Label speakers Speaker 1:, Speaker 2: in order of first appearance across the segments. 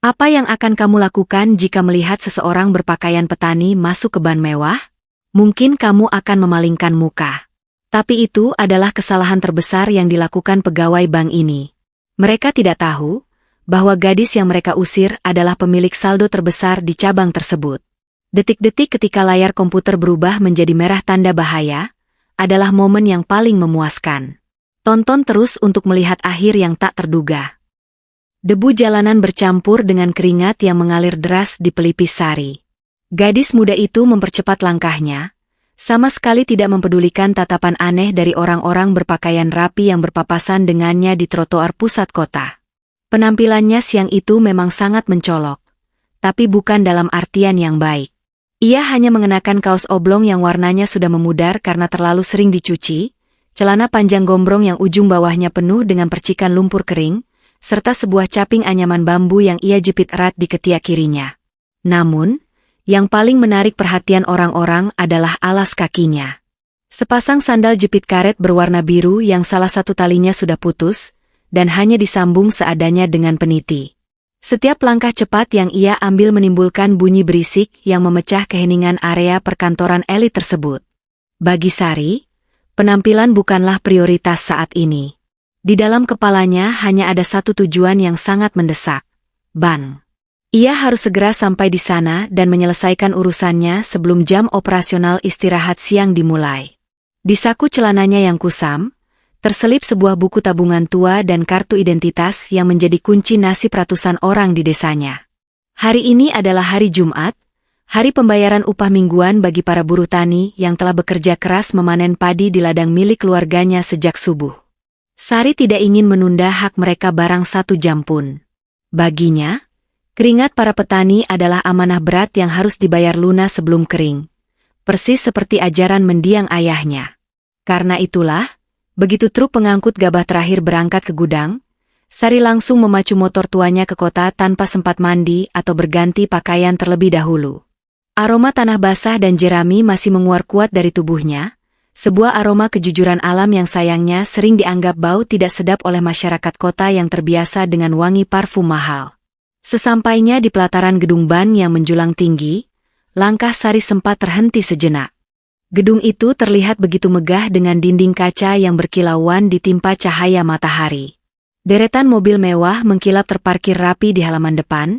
Speaker 1: Apa yang akan kamu lakukan jika melihat seseorang berpakaian petani masuk ke ban mewah? Mungkin kamu akan memalingkan muka. Tapi itu adalah kesalahan terbesar yang dilakukan pegawai bank ini. Mereka tidak tahu bahwa gadis yang mereka usir adalah pemilik saldo terbesar di cabang tersebut. Detik-detik ketika layar komputer berubah menjadi merah tanda bahaya, adalah momen yang paling memuaskan. Tonton terus untuk melihat akhir yang tak terduga. Debu jalanan bercampur dengan keringat yang mengalir deras di pelipis Sari. Gadis muda itu mempercepat langkahnya, sama sekali tidak mempedulikan tatapan aneh dari orang-orang berpakaian rapi yang berpapasan dengannya di trotoar pusat kota. Penampilannya siang itu memang sangat mencolok, tapi bukan dalam artian yang baik. Ia hanya mengenakan kaos oblong yang warnanya sudah memudar karena terlalu sering dicuci, celana panjang gombrong yang ujung bawahnya penuh dengan percikan lumpur kering, serta sebuah caping anyaman bambu yang ia jepit erat di ketiak kirinya. Namun, yang paling menarik perhatian orang-orang adalah alas kakinya. Sepasang sandal jepit karet berwarna biru yang salah satu talinya sudah putus, dan hanya disambung seadanya dengan peniti. Setiap langkah cepat yang ia ambil menimbulkan bunyi berisik yang memecah keheningan area perkantoran elit tersebut. Bagi Sari, penampilan bukanlah prioritas saat ini. Di dalam kepalanya hanya ada satu tujuan yang sangat mendesak. Ban. Ia harus segera sampai di sana dan menyelesaikan urusannya sebelum jam operasional istirahat siang dimulai. Di saku celananya yang kusam, terselip sebuah buku tabungan tua dan kartu identitas yang menjadi kunci nasib ratusan orang di desanya. Hari ini adalah hari Jumat, hari pembayaran upah mingguan bagi para buruh tani yang telah bekerja keras memanen padi di ladang milik keluarganya sejak subuh. Sari tidak ingin menunda hak mereka barang 1 jam pun. Baginya, keringat para petani adalah amanah berat yang harus dibayar lunas sebelum kering. Persis seperti ajaran mendiang ayahnya. Karena itulah, begitu truk pengangkut gabah terakhir berangkat ke gudang, Sari langsung memacu motor tuanya ke kota tanpa sempat mandi atau berganti pakaian terlebih dahulu. Aroma tanah basah dan jerami masih menguar kuat dari tubuhnya, sebuah aroma kejujuran alam yang sayangnya sering dianggap bau tidak sedap oleh masyarakat kota yang terbiasa dengan wangi parfum mahal. Sesampainya di pelataran gedung ban yang menjulang tinggi, langkah Sari sempat terhenti sejenak. Gedung itu terlihat begitu megah dengan dinding kaca yang berkilauan ditimpa cahaya matahari. Deretan mobil mewah mengkilap terparkir rapi di halaman depan,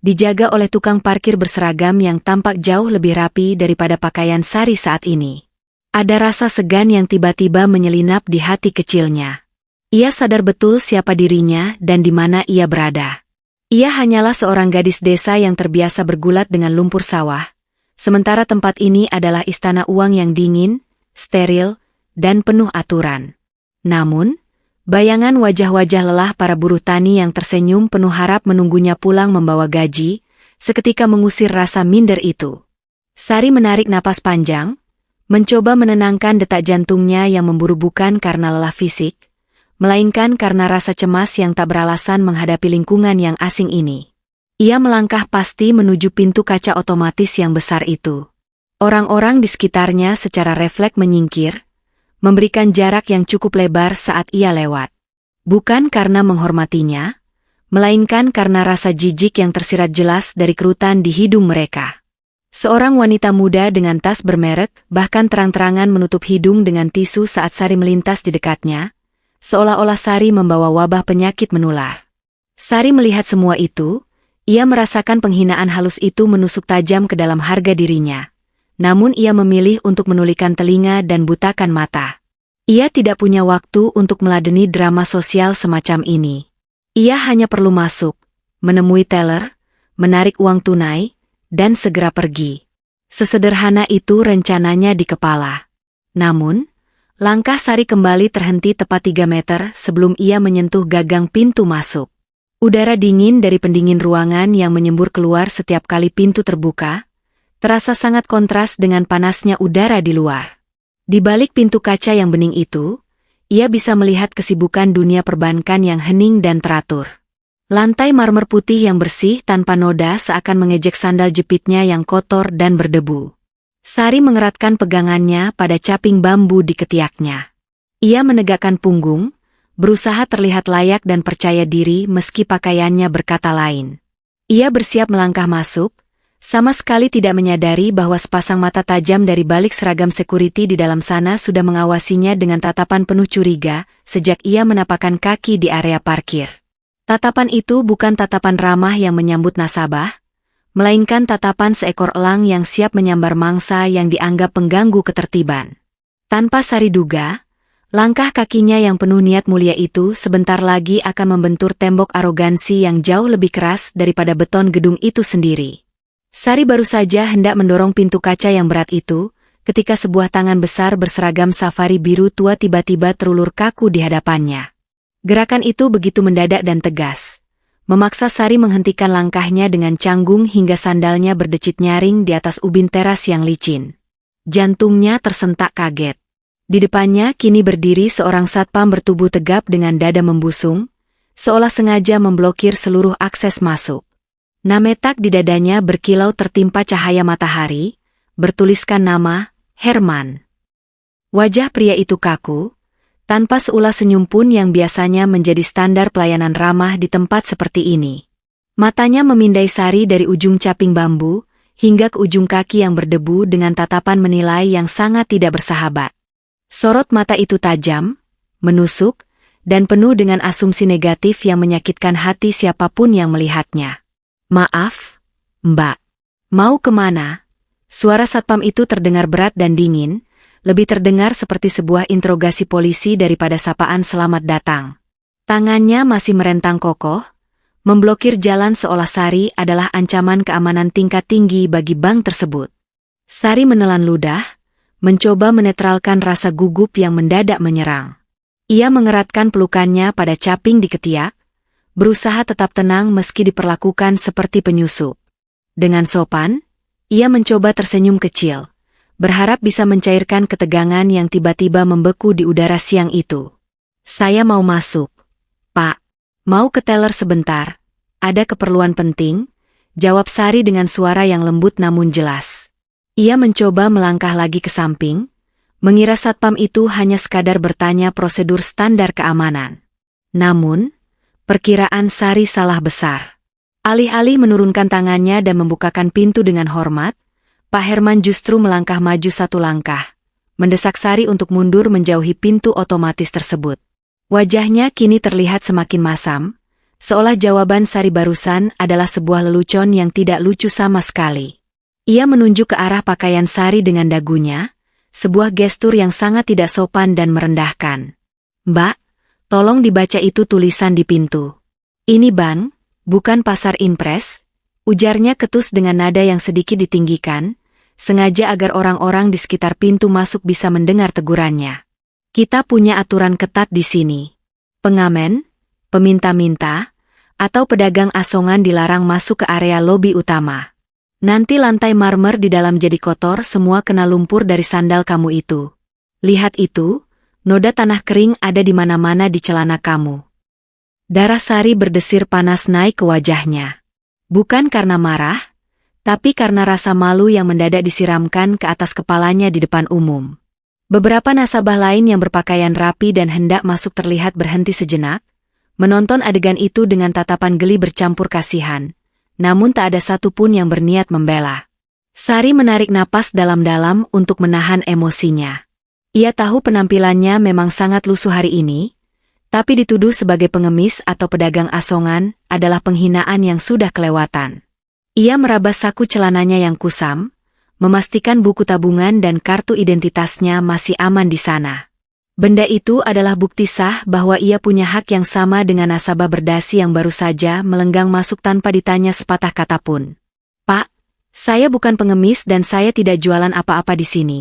Speaker 1: dijaga oleh tukang parkir berseragam yang tampak jauh lebih rapi daripada pakaian Sari saat ini. Ada rasa segan yang tiba-tiba menyelinap di hati kecilnya. Ia sadar betul siapa dirinya dan di mana ia berada. Ia hanyalah seorang gadis desa yang terbiasa bergulat dengan lumpur sawah, sementara tempat ini adalah istana uang yang dingin, steril, dan penuh aturan. Namun, bayangan wajah-wajah lelah para buruh tani yang tersenyum penuh harap menunggunya pulang membawa gaji, seketika mengusir rasa minder itu. Sari menarik napas panjang, mencoba menenangkan detak jantungnya yang memburu bukan karena lelah fisik, melainkan karena rasa cemas yang tak beralasan menghadapi lingkungan yang asing ini. Ia melangkah pasti menuju pintu kaca otomatis yang besar itu. Orang-orang di sekitarnya secara refleks menyingkir, memberikan jarak yang cukup lebar saat ia lewat. Bukan karena menghormatinya, melainkan karena rasa jijik yang tersirat jelas dari kerutan di hidung mereka. Seorang wanita muda dengan tas bermerek bahkan terang-terangan menutup hidung dengan tisu saat Sari melintas di dekatnya, seolah-olah Sari membawa wabah penyakit menular. Sari melihat semua itu, ia merasakan penghinaan halus itu menusuk tajam ke dalam harga dirinya. Namun ia memilih untuk menulikan telinga dan butakan mata. Ia tidak punya waktu untuk meladeni drama sosial semacam ini. Ia hanya perlu masuk, menemui teller, menarik uang tunai, dan segera pergi. Sesederhana itu rencananya di kepala. Namun, langkah Sari kembali terhenti tepat 3 meter sebelum ia menyentuh gagang pintu masuk. Udara dingin dari pendingin ruangan yang menyembur keluar setiap kali pintu terbuka, terasa sangat kontras dengan panasnya udara di luar. Di balik pintu kaca yang bening itu, ia bisa melihat kesibukan dunia perbankan yang hening dan teratur. Lantai marmer putih yang bersih tanpa noda seakan mengejek sandal jepitnya yang kotor dan berdebu. Sari mengeratkan pegangannya pada caping bambu di ketiaknya. Ia menegakkan punggung, berusaha terlihat layak dan percaya diri meski pakaiannya berkata lain. Ia bersiap melangkah masuk, sama sekali tidak menyadari bahwa sepasang mata tajam dari balik seragam security di dalam sana sudah mengawasinya dengan tatapan penuh curiga sejak ia menapakkan kaki di area parkir. Tatapan itu bukan tatapan ramah yang menyambut nasabah, melainkan tatapan seekor elang yang siap menyambar mangsa yang dianggap pengganggu ketertiban. Tanpa Sari duga, langkah kakinya yang penuh niat mulia itu sebentar lagi akan membentur tembok arogansi yang jauh lebih keras daripada beton gedung itu sendiri. Sari baru saja hendak mendorong pintu kaca yang berat itu, ketika sebuah tangan besar berseragam safari biru tua tiba-tiba terulur kaku di hadapannya. Gerakan itu begitu mendadak dan tegas, memaksa Sari menghentikan langkahnya dengan canggung hingga sandalnya berdecit nyaring di atas ubin teras yang licin. Jantungnya tersentak kaget. Di depannya kini berdiri seorang satpam bertubuh tegap dengan dada membusung, seolah sengaja memblokir seluruh akses masuk. Nametak di dadanya berkilau tertimpa cahaya matahari, bertuliskan nama, Herman. Wajah pria itu kaku, tanpa seulah senyum pun yang biasanya menjadi standar pelayanan ramah di tempat seperti ini. Matanya memindai Sari dari ujung caping bambu, hingga ke ujung kaki yang berdebu dengan tatapan menilai yang sangat tidak bersahabat. Sorot mata itu tajam, menusuk, dan penuh dengan asumsi negatif yang menyakitkan hati siapapun yang melihatnya. "Maaf, Mbak. Mau kemana?" Suara satpam itu terdengar berat dan dingin, lebih terdengar seperti sebuah interogasi polisi daripada sapaan selamat datang. Tangannya masih merentang kokoh, memblokir jalan seolah Sari adalah ancaman keamanan tingkat tinggi bagi bank tersebut. Sari menelan ludah, mencoba menetralkan rasa gugup yang mendadak menyerang. Ia mengeratkan pelukannya pada caping di ketiak, berusaha tetap tenang meski diperlakukan seperti penyusup. Dengan sopan, ia mencoba tersenyum kecil, berharap bisa mencairkan ketegangan yang tiba-tiba membeku di udara siang itu. "Saya mau masuk, Pak. Mau ke teller sebentar. Ada keperluan penting," jawab Sari dengan suara yang lembut namun jelas. Ia mencoba melangkah lagi ke samping, mengira satpam itu hanya sekadar bertanya prosedur standar keamanan. Namun, perkiraan Sari salah besar. Alih-alih menurunkan tangannya dan membukakan pintu dengan hormat, Pak Herman justru melangkah maju satu langkah, mendesak Sari untuk mundur menjauhi pintu otomatis tersebut. Wajahnya kini terlihat semakin masam, seolah jawaban Sari barusan adalah sebuah lelucon yang tidak lucu sama sekali. Ia menunjuk ke arah pakaian Sari dengan dagunya, sebuah gestur yang sangat tidak sopan dan merendahkan. "Mbak, tolong dibaca itu tulisan di pintu." "Ini bank, bukan pasar impres," ujarnya ketus dengan nada yang sedikit ditinggikan, sengaja agar orang-orang di sekitar pintu masuk bisa mendengar tegurannya. "Kita punya aturan ketat di sini. Pengamen, peminta-minta, atau pedagang asongan dilarang masuk ke area lobi utama. Nanti lantai marmer di dalam jadi kotor semua kena lumpur dari sandal kamu itu. Lihat itu, noda tanah kering ada di mana-mana di celana kamu." Darah Sari berdesir panas naik ke wajahnya. Bukan karena marah, tapi karena rasa malu yang mendadak disiramkan ke atas kepalanya di depan umum. Beberapa nasabah lain yang berpakaian rapi dan hendak masuk terlihat berhenti sejenak, menonton adegan itu dengan tatapan geli bercampur kasihan, namun tak ada satupun yang berniat membela. Sari menarik napas dalam-dalam untuk menahan emosinya. Ia tahu penampilannya memang sangat lusuh hari ini, tapi dituduh sebagai pengemis atau pedagang asongan adalah penghinaan yang sudah kelewatan. Ia meraba saku celananya yang kusam, memastikan buku tabungan dan kartu identitasnya masih aman di sana. Benda itu adalah bukti sah bahwa ia punya hak yang sama dengan nasabah berdasi yang baru saja melenggang masuk tanpa ditanya sepatah kata pun. "Pak, saya bukan pengemis dan saya tidak jualan apa-apa di sini."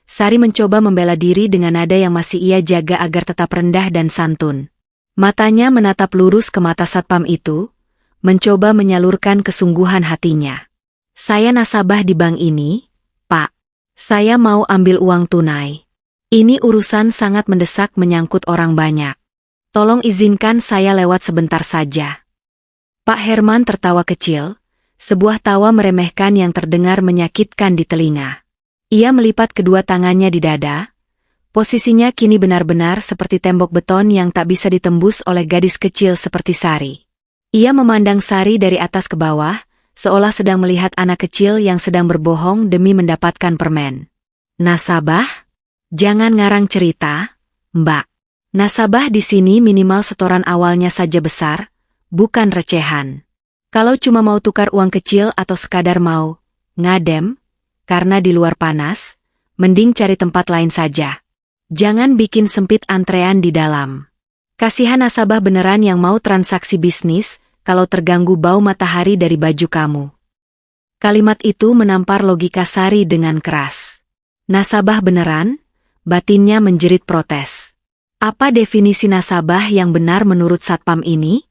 Speaker 1: Sari mencoba membela diri dengan nada yang masih ia jaga agar tetap rendah dan santun. Matanya menatap lurus ke mata satpam itu, mencoba menyalurkan kesungguhan hatinya. "Saya nasabah di bank ini, Pak. Saya mau ambil uang tunai. Ini urusan sangat mendesak menyangkut orang banyak. Tolong izinkan saya lewat sebentar saja." Pak Herman tertawa kecil, sebuah tawa meremehkan yang terdengar menyakitkan di telinga. Ia melipat kedua tangannya di dada. Posisinya kini benar-benar seperti tembok beton yang tak bisa ditembus oleh gadis kecil seperti Sari. Ia memandang Sari dari atas ke bawah, seolah sedang melihat anak kecil yang sedang berbohong demi mendapatkan permen. Nasabah? Jangan ngarang cerita, Mbak. Nasabah di sini minimal setoran awalnya saja besar, bukan recehan. Kalau cuma mau tukar uang kecil atau sekadar mau ngadem, karena di luar panas, mending cari tempat lain saja. Jangan bikin sempit antrean di dalam. Kasihan nasabah beneran yang mau transaksi bisnis, kalau terganggu bau matahari dari baju kamu. Kalimat itu menampar logika Sari dengan keras. Nasabah beneran? Batinnya menjerit protes. Apa definisi nasabah yang benar menurut Satpam ini?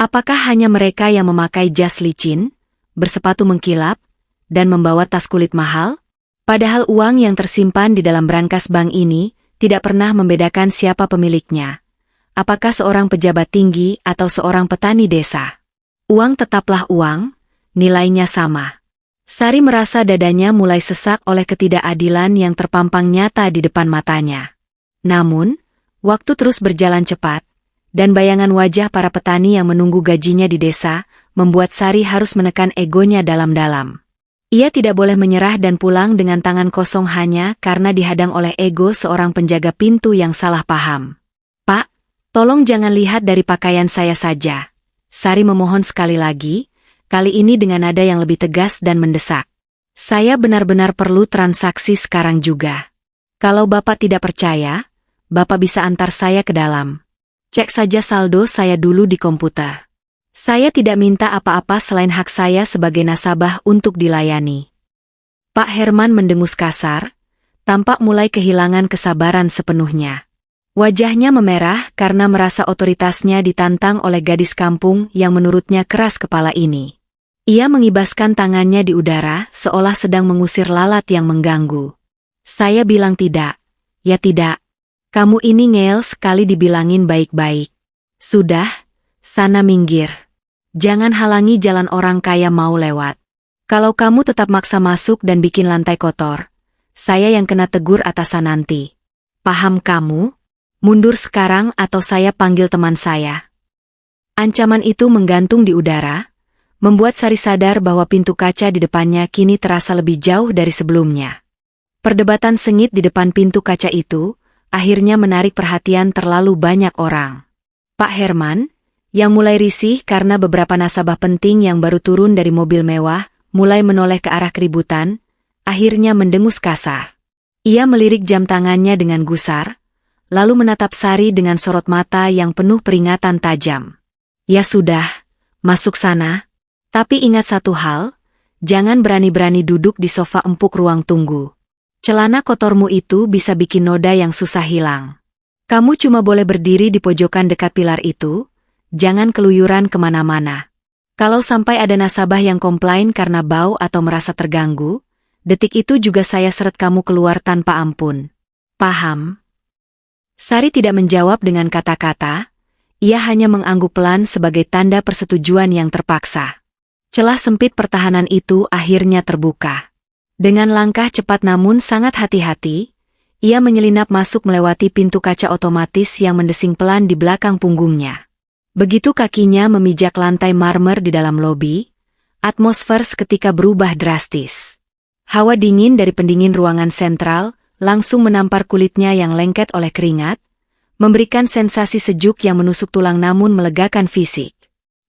Speaker 1: Apakah hanya mereka yang memakai jas licin, bersepatu mengkilap, dan membawa tas kulit mahal? Padahal uang yang tersimpan di dalam brankas bank ini tidak pernah membedakan siapa pemiliknya. Apakah seorang pejabat tinggi atau seorang petani desa? Uang tetaplah uang, nilainya sama. Sari merasa dadanya mulai sesak oleh ketidakadilan yang terpampang nyata di depan matanya. Namun, waktu terus berjalan cepat, dan bayangan wajah para petani yang menunggu gajinya di desa membuat Sari harus menekan egonya dalam-dalam. Ia tidak boleh menyerah dan pulang dengan tangan kosong hanya karena dihadang oleh ego seorang penjaga pintu yang salah paham. Pak, tolong jangan lihat dari pakaian saya saja. Sari memohon sekali lagi, kali ini dengan nada yang lebih tegas dan mendesak. Saya benar-benar perlu transaksi sekarang juga. Kalau Bapak tidak percaya, Bapak bisa antar saya ke dalam. Cek saja saldo saya dulu di komputer. Saya tidak minta apa-apa selain hak saya sebagai nasabah untuk dilayani. Pak Herman mendengus kasar, tampak mulai kehilangan kesabaran sepenuhnya. Wajahnya memerah karena merasa otoritasnya ditantang oleh gadis kampung yang menurutnya keras kepala ini. Ia mengibaskan tangannya di udara seolah sedang mengusir lalat yang mengganggu. Saya bilang tidak. Ya tidak. Kamu ini ngeyel sekali dibilangin baik-baik. Sudah, sana minggir. Jangan halangi jalan orang kaya mau lewat. Kalau kamu tetap maksa masuk dan bikin lantai kotor, saya yang kena tegur atasan nanti. Paham kamu? Mundur sekarang atau saya panggil teman saya. Ancaman itu menggantung di udara, membuat Sari sadar bahwa pintu kaca di depannya kini terasa lebih jauh dari sebelumnya. Perdebatan sengit di depan pintu kaca itu akhirnya menarik perhatian terlalu banyak orang. Pak Herman, yang mulai risih karena beberapa nasabah penting yang baru turun dari mobil mewah, mulai menoleh ke arah keributan, akhirnya mendengus kasar. Ia melirik jam tangannya dengan gusar, lalu menatap Sari dengan sorot mata yang penuh peringatan tajam. Ya sudah, masuk sana. Tapi ingat satu hal, jangan berani-berani duduk di sofa empuk ruang tunggu. Celana kotormu itu bisa bikin noda yang susah hilang. Kamu cuma boleh berdiri di pojokan dekat pilar itu, jangan keluyuran kemana-mana. Kalau sampai ada nasabah yang komplain karena bau atau merasa terganggu, detik itu juga saya seret kamu keluar tanpa ampun. Paham? Sari tidak menjawab dengan kata-kata, ia hanya mengangguk pelan sebagai tanda persetujuan yang terpaksa. Celah sempit pertahanan itu akhirnya terbuka. Dengan langkah cepat namun sangat hati-hati, ia menyelinap masuk melewati pintu kaca otomatis yang mendesing pelan di belakang punggungnya. Begitu kakinya memijak lantai marmer di dalam lobi, atmosfer seketika berubah drastis. Hawa dingin dari pendingin ruangan sentral langsung menampar kulitnya yang lengket oleh keringat, memberikan sensasi sejuk yang menusuk tulang namun melegakan fisik.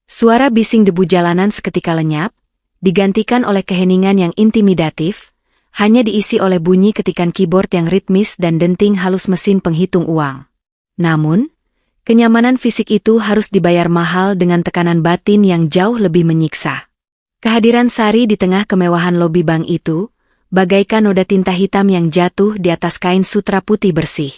Speaker 1: Suara bising debu jalanan seketika lenyap, digantikan oleh keheningan yang intimidatif, hanya diisi oleh bunyi ketikan keyboard yang ritmis dan denting halus mesin penghitung uang. Namun, kenyamanan fisik itu harus dibayar mahal dengan tekanan batin yang jauh lebih menyiksa. Kehadiran Sari di tengah kemewahan lobi bank itu, bagaikan noda tinta hitam yang jatuh di atas kain sutra putih bersih.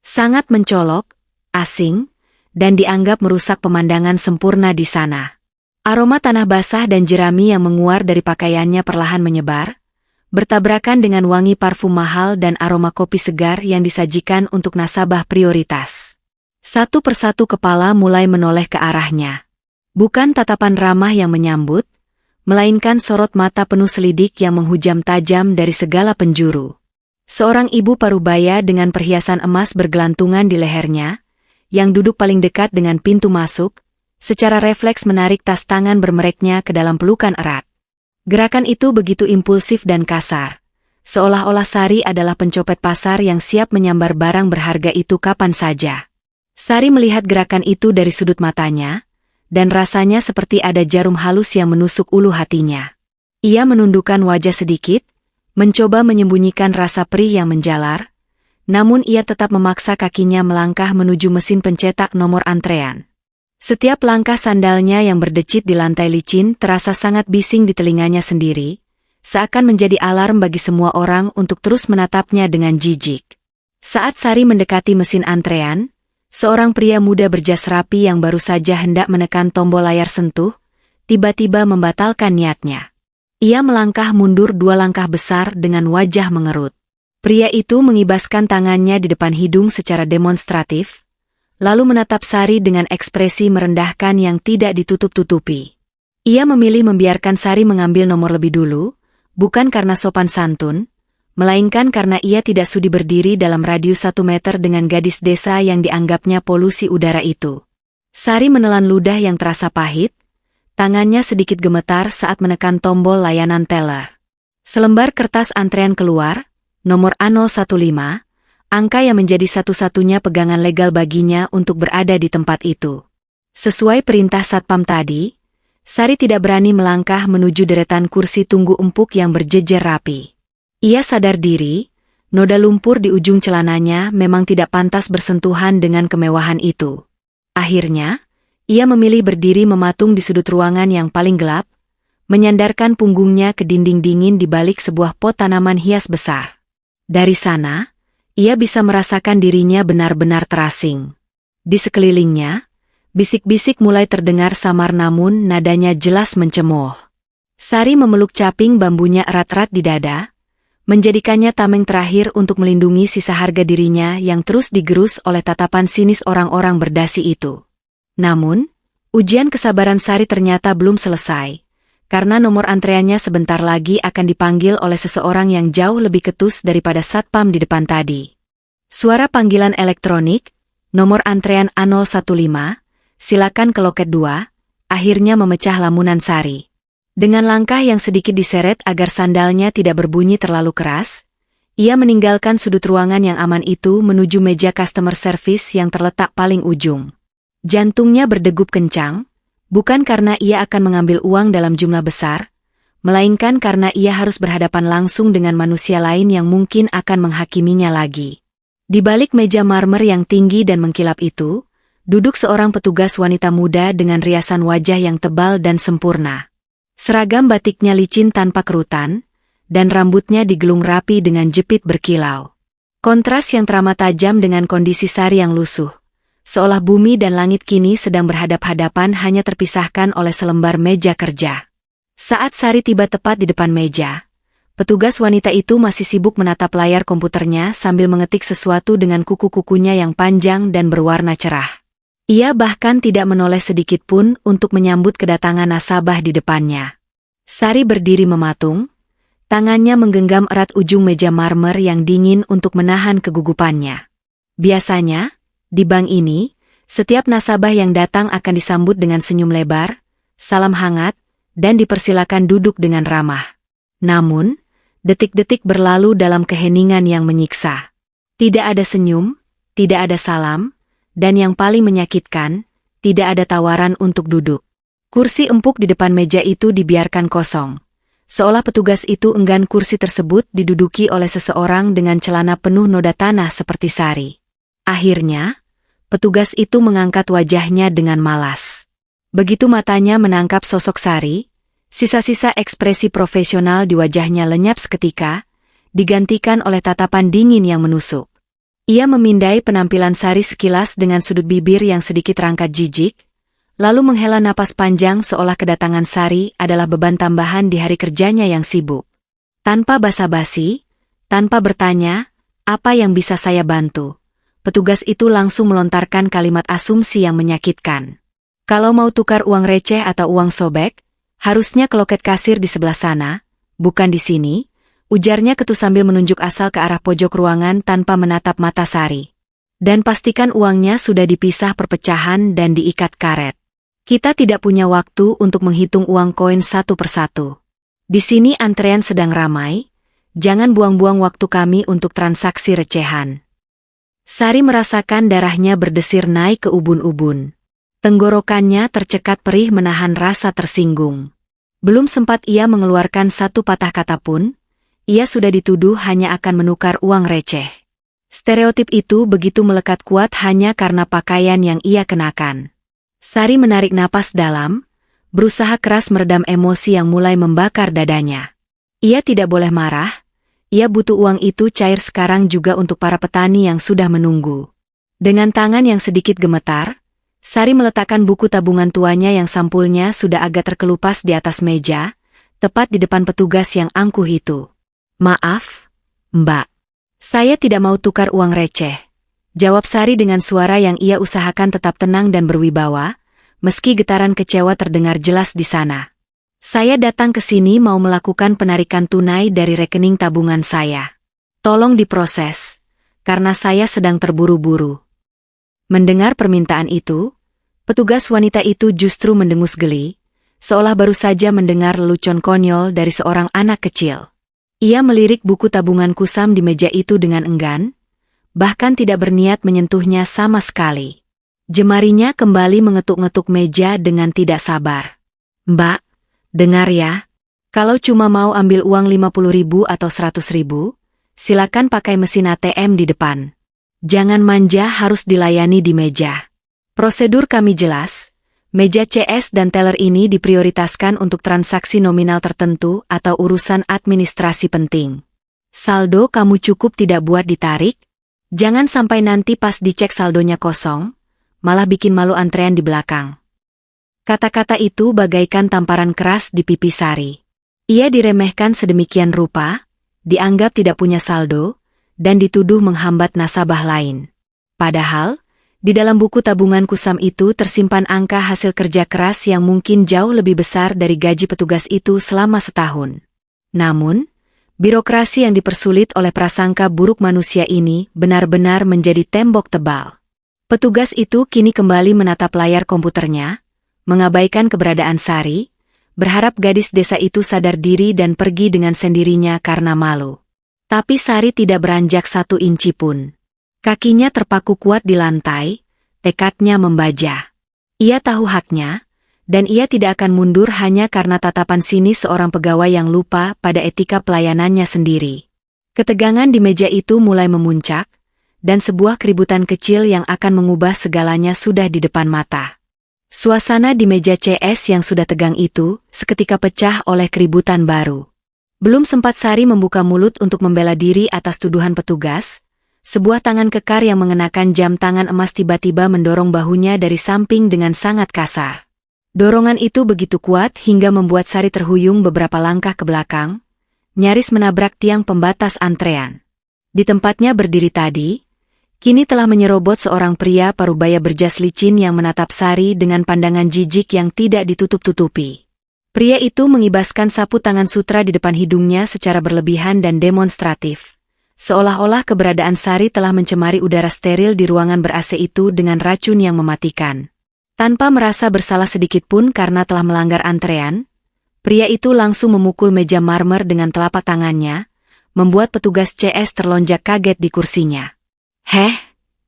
Speaker 1: Sangat mencolok, asing, dan dianggap merusak pemandangan sempurna di sana. Aroma tanah basah dan jerami yang menguar dari pakaiannya perlahan menyebar, bertabrakan dengan wangi parfum mahal dan aroma kopi segar yang disajikan untuk nasabah prioritas. Satu persatu kepala mulai menoleh ke arahnya. Bukan tatapan ramah yang menyambut, melainkan sorot mata penuh selidik yang menghujam tajam dari segala penjuru. Seorang ibu parubaya dengan perhiasan emas bergelantungan di lehernya, yang duduk paling dekat dengan pintu masuk, secara refleks menarik tas tangan bermereknya ke dalam pelukan erat. Gerakan itu begitu impulsif dan kasar, seolah-olah Sari adalah pencopet pasar yang siap menyambar barang berharga itu kapan saja. Sari melihat gerakan itu dari sudut matanya, dan rasanya seperti ada jarum halus yang menusuk ulu hatinya. Ia menundukkan wajah sedikit, mencoba menyembunyikan rasa perih yang menjalar, namun ia tetap memaksa kakinya melangkah menuju mesin pencetak nomor antrean. Setiap langkah sandalnya yang berdecit di lantai licin terasa sangat bising di telinganya sendiri, seakan menjadi alarm bagi semua orang untuk terus menatapnya dengan jijik. Saat Sari mendekati mesin antrean, seorang pria muda berjas rapi yang baru saja hendak menekan tombol layar sentuh, tiba-tiba membatalkan niatnya. Ia melangkah mundur 2 langkah besar dengan wajah mengerut. Pria itu mengibaskan tangannya di depan hidung secara demonstratif, lalu menatap Sari dengan ekspresi merendahkan yang tidak ditutup-tutupi. Ia memilih membiarkan Sari mengambil nomor lebih dulu, bukan karena sopan santun, melainkan karena ia tidak sudi berdiri dalam radius 1 meter dengan gadis desa yang dianggapnya polusi udara itu. Sari menelan ludah yang terasa pahit, tangannya sedikit gemetar saat menekan tombol layanan teller. Selembar kertas antrean keluar, nomor A015, angka yang menjadi satu-satunya pegangan legal baginya untuk berada di tempat itu. Sesuai perintah satpam tadi, Sari tidak berani melangkah menuju deretan kursi tunggu empuk yang berjejer rapi. Ia sadar diri, noda lumpur di ujung celananya memang tidak pantas bersentuhan dengan kemewahan itu. Akhirnya, ia memilih berdiri mematung di sudut ruangan yang paling gelap, menyandarkan punggungnya ke dinding dingin di balik sebuah pot tanaman hias besar. Dari sana, ia bisa merasakan dirinya benar-benar terasing. Di sekelilingnya, bisik-bisik mulai terdengar samar namun nadanya jelas mencemooh. Sari memeluk caping bambunya erat-erat di dada, menjadikannya tameng terakhir untuk melindungi sisa harga dirinya yang terus digerus oleh tatapan sinis orang-orang berdasi itu. Namun, ujian kesabaran Sari ternyata belum selesai, karena nomor antreannya sebentar lagi akan dipanggil oleh seseorang yang jauh lebih ketus daripada satpam di depan tadi. Suara panggilan elektronik, nomor antrean A015, silakan ke loket 2, akhirnya memecah lamunan Sari. Dengan langkah yang sedikit diseret agar sandalnya tidak berbunyi terlalu keras, ia meninggalkan sudut ruangan yang aman itu menuju meja customer service yang terletak paling ujung. Jantungnya berdegup kencang, bukan karena ia akan mengambil uang dalam jumlah besar, melainkan karena ia harus berhadapan langsung dengan manusia lain yang mungkin akan menghakiminya lagi. Di balik meja marmer yang tinggi dan mengkilap itu, duduk seorang petugas wanita muda dengan riasan wajah yang tebal dan sempurna. Seragam batiknya licin tanpa kerutan, dan rambutnya digelung rapi dengan jepit berkilau. Kontras yang teramat tajam dengan kondisi Sari yang lusuh, seolah bumi dan langit kini sedang berhadap-hadapan hanya terpisahkan oleh selembar meja kerja. Saat Sari tiba tepat di depan meja, petugas wanita itu masih sibuk menatap layar komputernya sambil mengetik sesuatu dengan kuku-kukunya yang panjang dan berwarna cerah. Ia bahkan tidak menoleh sedikit pun untuk menyambut kedatangan nasabah di depannya. Sari berdiri mematung, tangannya menggenggam erat ujung meja marmer yang dingin untuk menahan kegugupannya. Biasanya, di bank ini, setiap nasabah yang datang akan disambut dengan senyum lebar, salam hangat, dan dipersilakan duduk dengan ramah. Namun, detik-detik berlalu dalam keheningan yang menyiksa. Tidak ada senyum, tidak ada salam, dan yang paling menyakitkan, tidak ada tawaran untuk duduk. Kursi empuk di depan meja itu dibiarkan kosong, seolah petugas itu enggan kursi tersebut diduduki oleh seseorang dengan celana penuh noda tanah seperti Sari. Akhirnya, petugas itu mengangkat wajahnya dengan malas. Begitu matanya menangkap sosok Sari, sisa-sisa ekspresi profesional di wajahnya lenyap seketika, digantikan oleh tatapan dingin yang menusuk. Ia memindai penampilan Sari sekilas dengan sudut bibir yang sedikit rangkat jijik, lalu menghela napas panjang seolah kedatangan Sari adalah beban tambahan di hari kerjanya yang sibuk. Tanpa basa-basi, tanpa bertanya, apa yang bisa saya bantu? Petugas itu langsung melontarkan kalimat asumsi yang menyakitkan. Kalau mau tukar uang receh atau uang sobek, harusnya ke loket kasir di sebelah sana, bukan di sini, ujarnya ketus sambil menunjuk asal ke arah pojok ruangan tanpa menatap mata Sari. Dan pastikan uangnya sudah dipisah perpecahan dan diikat karet. Kita tidak punya waktu untuk menghitung uang koin satu persatu. Di sini antrean sedang ramai, jangan buang-buang waktu kami untuk transaksi recehan. Sari merasakan darahnya berdesir naik ke ubun-ubun. Tenggorokannya tercekat perih menahan rasa tersinggung. Belum sempat ia mengeluarkan satu patah kata pun, ia sudah dituduh hanya akan menukar uang receh. Stereotip itu begitu melekat kuat hanya karena pakaian yang ia kenakan. Sari menarik napas dalam, berusaha keras meredam emosi yang mulai membakar dadanya. Ia tidak boleh marah, ia butuh uang itu cair sekarang juga untuk para petani yang sudah menunggu. Dengan tangan yang sedikit gemetar, Sari meletakkan buku tabungan tuanya yang sampulnya sudah agak terkelupas di atas meja, tepat di depan petugas yang angkuh itu. "Maaf, Mbak. Saya tidak mau tukar uang receh," jawab Sari dengan suara yang ia usahakan tetap tenang dan berwibawa, meski getaran kecewa terdengar jelas di sana. "Saya datang ke sini mau melakukan penarikan tunai dari rekening tabungan saya. Tolong diproses, karena saya sedang terburu-buru." Mendengar permintaan itu, petugas wanita itu justru mendengus geli, seolah baru saja mendengar lelucon konyol dari seorang anak kecil. Ia melirik buku tabungan kusam di meja itu dengan enggan, bahkan tidak berniat menyentuhnya sama sekali. Jemarinya kembali mengetuk-ngetuk meja dengan tidak sabar. "Mbak, dengar ya, kalau cuma mau ambil uang 50.000 atau 100.000, silakan pakai mesin ATM di depan. Jangan manja, harus dilayani di meja. Prosedur kami jelas, meja CS dan teller ini diprioritaskan untuk transaksi nominal tertentu atau urusan administrasi penting. Saldo kamu cukup tidak buat ditarik, jangan sampai nanti pas dicek saldonya kosong, malah bikin malu antrean di belakang." Kata-kata itu bagaikan tamparan keras di pipi Sari. Ia diremehkan sedemikian rupa, dianggap tidak punya saldo, dan dituduh menghambat nasabah lain. Padahal, di dalam buku tabungan kusam itu tersimpan angka hasil kerja keras yang mungkin jauh lebih besar dari gaji petugas itu selama setahun. Namun, birokrasi yang dipersulit oleh prasangka buruk manusia ini benar-benar menjadi tembok tebal. Petugas itu kini kembali menatap layar komputernya, mengabaikan keberadaan Sari, berharap gadis desa itu sadar diri dan pergi dengan sendirinya karena malu. Tapi Sari tidak beranjak 1 inci pun. Kakinya terpaku kuat di lantai, tekadnya membaja. Ia tahu haknya, dan ia tidak akan mundur hanya karena tatapan sinis seorang pegawai yang lupa pada etika pelayanannya sendiri. Ketegangan di meja itu mulai memuncak, dan sebuah keributan kecil yang akan mengubah segalanya sudah di depan mata. Suasana di meja CS yang sudah tegang itu seketika pecah oleh keributan baru. Belum sempat Sari membuka mulut untuk membela diri atas tuduhan petugas, sebuah tangan kekar yang mengenakan jam tangan emas tiba-tiba mendorong bahunya dari samping dengan sangat kasar. Dorongan itu begitu kuat hingga membuat Sari terhuyung beberapa langkah ke belakang, nyaris menabrak tiang pembatas antrean. Di tempatnya berdiri tadi, kini telah menyerobot seorang pria parubaya berjas licin yang menatap Sari dengan pandangan jijik yang tidak ditutup-tutupi. Pria itu mengibaskan sapu tangan sutra di depan hidungnya secara berlebihan dan demonstratif. Seolah-olah keberadaan Sari telah mencemari udara steril di ruangan ber-AC itu dengan racun yang mematikan. Tanpa merasa bersalah sedikit pun karena telah melanggar antrean, pria itu langsung memukul meja marmer dengan telapak tangannya, membuat petugas CS terlonjak kaget di kursinya. "Heh,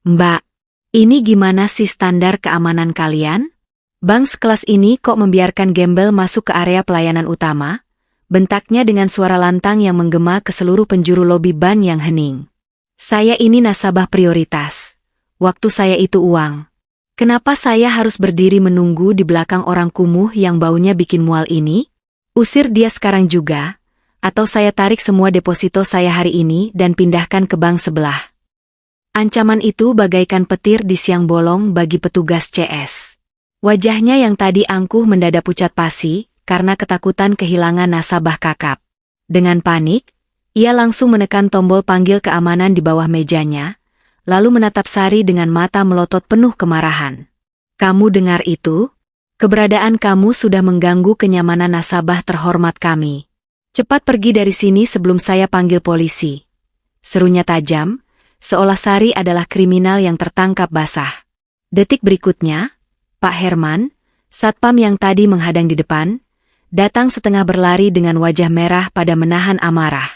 Speaker 1: Mbak, ini gimana sih standar keamanan kalian? Bank sekelas ini kok membiarkan gembel masuk ke area pelayanan utama?" bentaknya dengan suara lantang yang menggema ke seluruh penjuru lobi ban yang hening. "Saya ini nasabah prioritas. Waktu saya itu uang. Kenapa saya harus berdiri menunggu di belakang orang kumuh yang baunya bikin mual ini? Usir dia sekarang juga, atau saya tarik semua deposito saya hari ini dan pindahkan ke bank sebelah." Ancaman itu bagaikan petir di siang bolong bagi petugas CS. Wajahnya yang tadi angkuh mendadak pucat pasi, karena ketakutan kehilangan nasabah kakap. Dengan panik, ia langsung menekan tombol panggil keamanan di bawah mejanya, lalu menatap Sari dengan mata melotot penuh kemarahan. "Kamu dengar itu? Keberadaan kamu sudah mengganggu kenyamanan nasabah terhormat kami. Cepat pergi dari sini sebelum saya panggil polisi." Serunya tajam, seolah Sari adalah kriminal yang tertangkap basah. Detik berikutnya, "Pak Herman, Satpam yang tadi menghadang di depan, datang setengah berlari dengan wajah merah pada menahan amarah.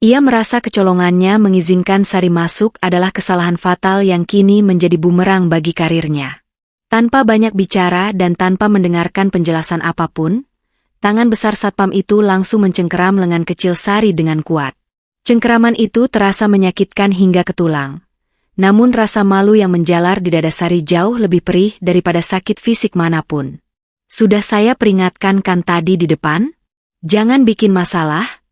Speaker 1: Ia merasa kecolongannya mengizinkan Sari masuk adalah kesalahan fatal yang kini menjadi bumerang bagi karirnya. Tanpa banyak bicara dan tanpa mendengarkan penjelasan apapun, tangan besar satpam itu langsung mencengkeram lengan kecil Sari dengan kuat. Cengkeraman itu terasa menyakitkan hingga ke tulang. Namun rasa malu yang menjalar di dada Sari jauh lebih perih daripada sakit fisik manapun. Sudah saya peringatkan kan tadi di depan? Jangan bikin masalah.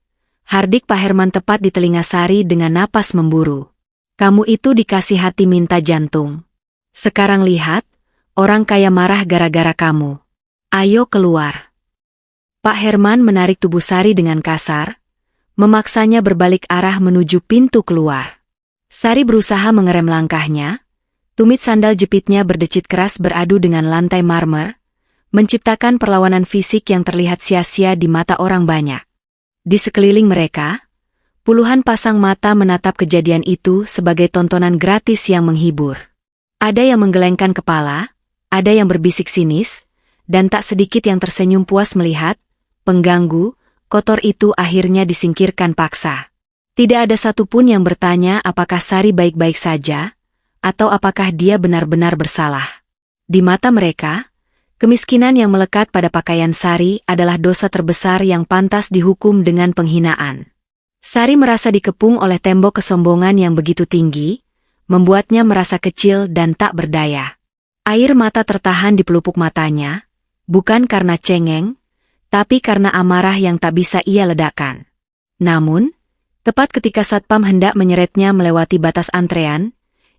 Speaker 1: Hardik Pak Herman tepat di telinga Sari dengan napas memburu. Kamu itu dikasih hati minta jantung. Sekarang lihat, orang kaya marah gara-gara kamu. Ayo keluar. Pak Herman menarik tubuh Sari dengan kasar, memaksanya berbalik arah menuju pintu keluar. Sari berusaha mengerem langkahnya, tumit sandal jepitnya berdecit keras beradu dengan lantai marmer, menciptakan perlawanan fisik yang terlihat sia-sia di mata orang banyak. Di sekeliling mereka, puluhan pasang mata menatap kejadian itu sebagai tontonan gratis yang menghibur. Ada yang menggelengkan kepala, ada yang berbisik sinis, dan tak sedikit yang tersenyum puas melihat pengganggu kotor itu akhirnya disingkirkan paksa. Tidak ada satupun yang bertanya apakah Sari baik-baik saja, atau apakah dia benar-benar bersalah. Di mata mereka, kemiskinan yang melekat pada pakaian Sari adalah dosa terbesar yang pantas dihukum dengan penghinaan. Sari merasa dikepung oleh tembok kesombongan yang begitu tinggi, membuatnya merasa kecil dan tak berdaya. Air mata tertahan di pelupuk matanya, bukan karena cengeng, tapi karena amarah yang tak bisa ia ledakan. Namun, tepat ketika satpam hendak menyeretnya melewati batas antrean,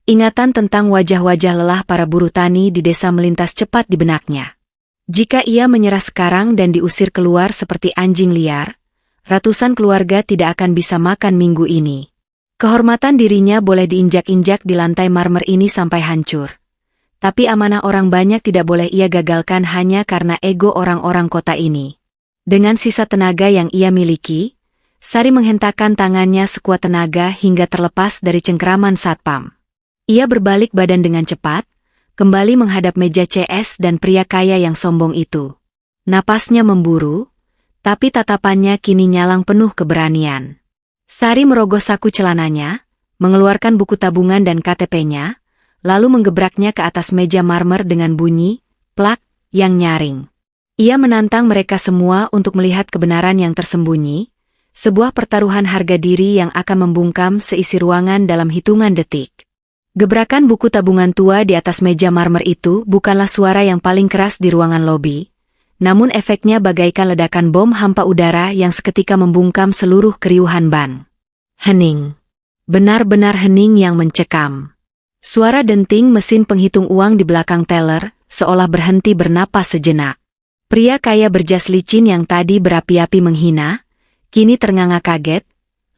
Speaker 1: ingatan tentang wajah-wajah lelah para buruh tani di desa melintas cepat di benaknya. Jika ia menyerah sekarang dan diusir keluar seperti anjing liar, ratusan keluarga tidak akan bisa makan minggu ini. Kehormatan dirinya boleh diinjak-injak di lantai marmer ini sampai hancur. Tapi amanah orang banyak tidak boleh ia gagalkan hanya karena ego orang-orang kota ini. Dengan sisa tenaga yang ia miliki, Sari menghentakkan tangannya sekuat tenaga hingga terlepas dari cengkeraman satpam. Ia berbalik badan dengan cepat, kembali menghadap meja CS dan pria kaya yang sombong itu. Napasnya memburu, tapi tatapannya kini nyalang penuh keberanian. Sari merogoh saku celananya, mengeluarkan buku tabungan dan KTP-nya, lalu menggebraknya ke atas meja marmer dengan bunyi, plak, yang nyaring. Ia menantang mereka semua untuk melihat kebenaran yang tersembunyi, sebuah pertaruhan harga diri yang akan membungkam seisi ruangan dalam hitungan detik. Gebrakan buku tabungan tua di atas meja marmer itu bukanlah suara yang paling keras di ruangan lobi, namun efeknya bagaikan ledakan bom hampa udara yang seketika membungkam seluruh keriuhan ban. Hening. Benar-benar hening yang mencekam. Suara denting mesin penghitung uang di belakang teller seolah berhenti bernapas sejenak. Pria kaya berjas licin yang tadi berapi-api menghina, kini ternganga kaget.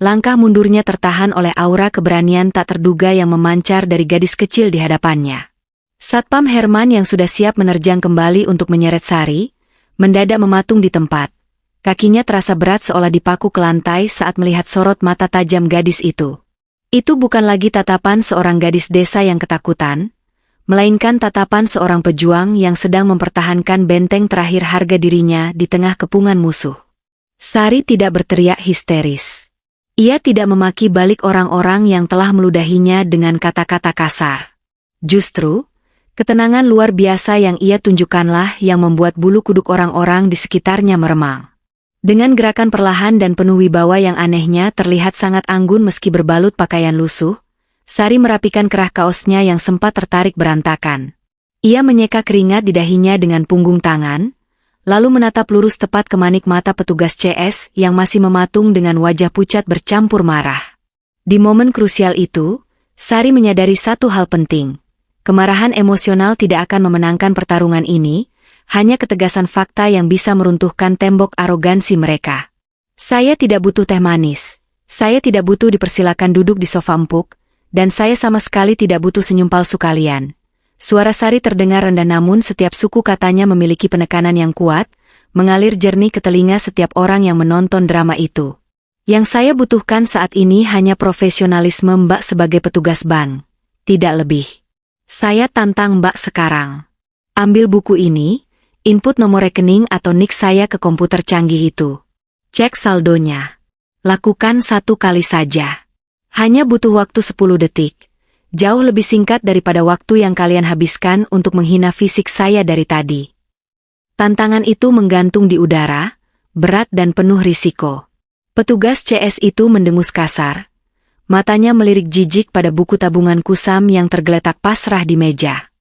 Speaker 1: Langkah mundurnya tertahan oleh aura keberanian tak terduga yang memancar dari gadis kecil di hadapannya. Satpam Herman yang sudah siap menerjang kembali untuk menyeret Sari, mendadak mematung di tempat. Kakinya terasa berat seolah dipaku ke lantai saat melihat sorot mata tajam gadis itu. Itu bukan lagi tatapan seorang gadis desa yang ketakutan, melainkan tatapan seorang pejuang yang sedang mempertahankan benteng terakhir harga dirinya di tengah kepungan musuh. Sari tidak berteriak histeris. Ia tidak memaki balik orang-orang yang telah meludahinya dengan kata-kata kasar. Justru, ketenangan luar biasa yang ia tunjukkanlah yang membuat bulu kuduk orang-orang di sekitarnya meremang. Dengan gerakan perlahan dan penuh wibawa yang anehnya terlihat sangat anggun meski berbalut pakaian lusuh, Sari merapikan kerah kaosnya yang sempat tertarik berantakan. Ia menyeka keringat di dahinya dengan punggung tangan, lalu menatap lurus tepat ke manik mata petugas CS yang masih mematung dengan wajah pucat bercampur marah. Di momen krusial itu, Sari menyadari satu hal penting. Kemarahan emosional tidak akan memenangkan pertarungan ini, hanya ketegasan fakta yang bisa meruntuhkan tembok arogansi mereka. Saya tidak butuh teh manis, saya tidak butuh dipersilakan duduk di sofa empuk, dan saya sama sekali tidak butuh senyum palsu kalian. Suara Sari terdengar rendah namun setiap suku katanya memiliki penekanan yang kuat, mengalir jernih ke telinga setiap orang yang menonton drama itu. Yang saya butuhkan saat ini hanya profesionalisme Mbak sebagai petugas bank, tidak lebih. Saya tantang Mbak sekarang. Ambil buku ini, Input nomor rekening atau NIK saya ke komputer canggih itu. Cek saldonya. Lakukan 1 kali saja. Hanya butuh waktu 10 detik. Jauh lebih singkat daripada waktu yang kalian habiskan untuk menghina fisik saya dari tadi. Tantangan itu menggantung di udara, berat dan penuh risiko. Petugas CS itu mendengus kasar. Matanya melirik jijik pada buku tabungan kusam yang tergeletak pasrah di meja.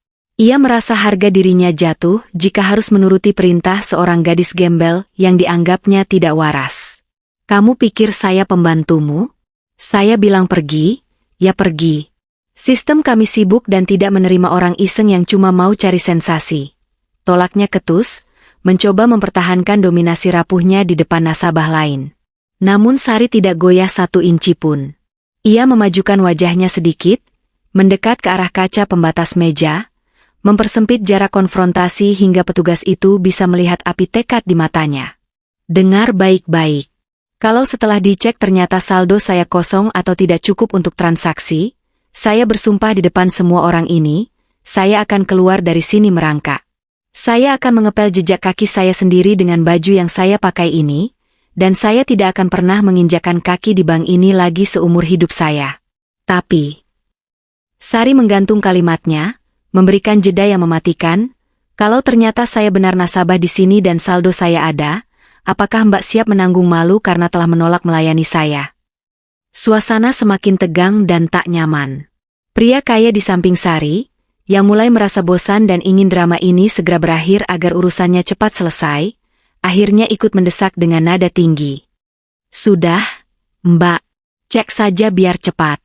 Speaker 1: Ia merasa harga dirinya jatuh jika harus menuruti perintah seorang gadis gembel yang dianggapnya tidak waras. Kamu pikir saya pembantumu? Saya bilang pergi, ya pergi. Sistem kami sibuk dan tidak menerima orang iseng yang cuma mau cari sensasi. Tolaknya ketus, mencoba mempertahankan dominasi rapuhnya di depan nasabah lain. Namun Sari tidak goyah 1 inci pun. Ia memajukan wajahnya sedikit, mendekat ke arah kaca pembatas meja, mempersempit jarak konfrontasi hingga petugas itu bisa melihat api tekad di matanya. Dengar baik-baik. Kalau setelah dicek ternyata saldo saya kosong atau tidak cukup untuk transaksi, saya bersumpah di depan semua orang ini, saya akan keluar dari sini merangkak. Saya akan mengepel jejak kaki saya sendiri dengan baju yang saya pakai ini, dan saya tidak akan pernah menginjakan kaki di bank ini lagi seumur hidup saya. Tapi, Sari menggantung kalimatnya, memberikan jeda yang mematikan. Kalau ternyata saya benar nasabah di sini dan saldo saya ada, apakah Mbak siap menanggung malu karena telah menolak melayani saya? Suasana semakin tegang dan tak nyaman. Pria kaya di samping Sari, yang mulai merasa bosan dan ingin drama ini segera berakhir agar urusannya cepat selesai, akhirnya ikut mendesak dengan nada tinggi. Sudah, Mbak, cek saja biar cepat.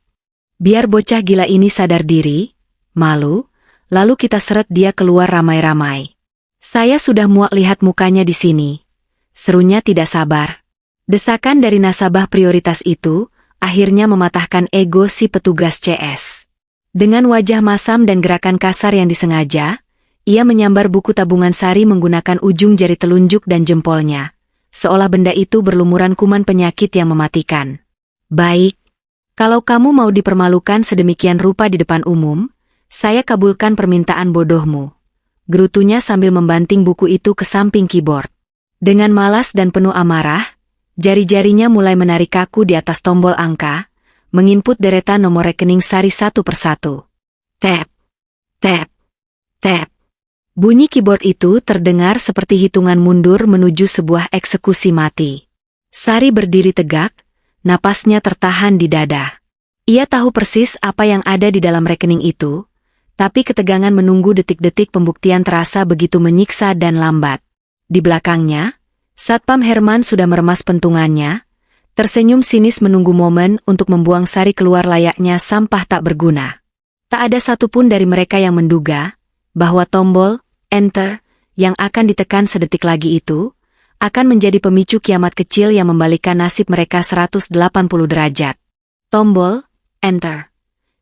Speaker 1: Biar bocah gila ini sadar diri, malu, lalu kita seret dia keluar ramai-ramai. Saya sudah muak lihat mukanya di sini. Serunya tidak sabar. Desakan dari nasabah prioritas itu, akhirnya mematahkan ego si petugas CS. Dengan wajah masam dan gerakan kasar yang disengaja, ia menyambar buku tabungan Sari menggunakan ujung jari telunjuk dan jempolnya, seolah benda itu berlumuran kuman penyakit yang mematikan. Baik, kalau kamu mau dipermalukan sedemikian rupa di depan umum, saya kabulkan permintaan bodohmu. Gerutunya sambil membanting buku itu ke samping keyboard. Dengan malas dan penuh amarah, jari-jarinya mulai menarik kaku di atas tombol angka, menginput deretan nomor rekening Sari 1 persatu. Tap, tap, tap. Bunyi keyboard itu terdengar seperti hitungan mundur menuju sebuah eksekusi mati. Sari berdiri tegak, napasnya tertahan di dada. Ia tahu persis apa yang ada di dalam rekening itu, tapi ketegangan menunggu detik-detik pembuktian terasa begitu menyiksa dan lambat. Di belakangnya, Satpam Herman sudah meremas pentungannya, tersenyum sinis menunggu momen untuk membuang Sari keluar layaknya sampah tak berguna. Tak ada satupun dari mereka yang menduga bahwa tombol Enter yang akan ditekan sedetik lagi itu akan menjadi pemicu kiamat kecil yang membalikkan nasib mereka 180 derajat. Tombol Enter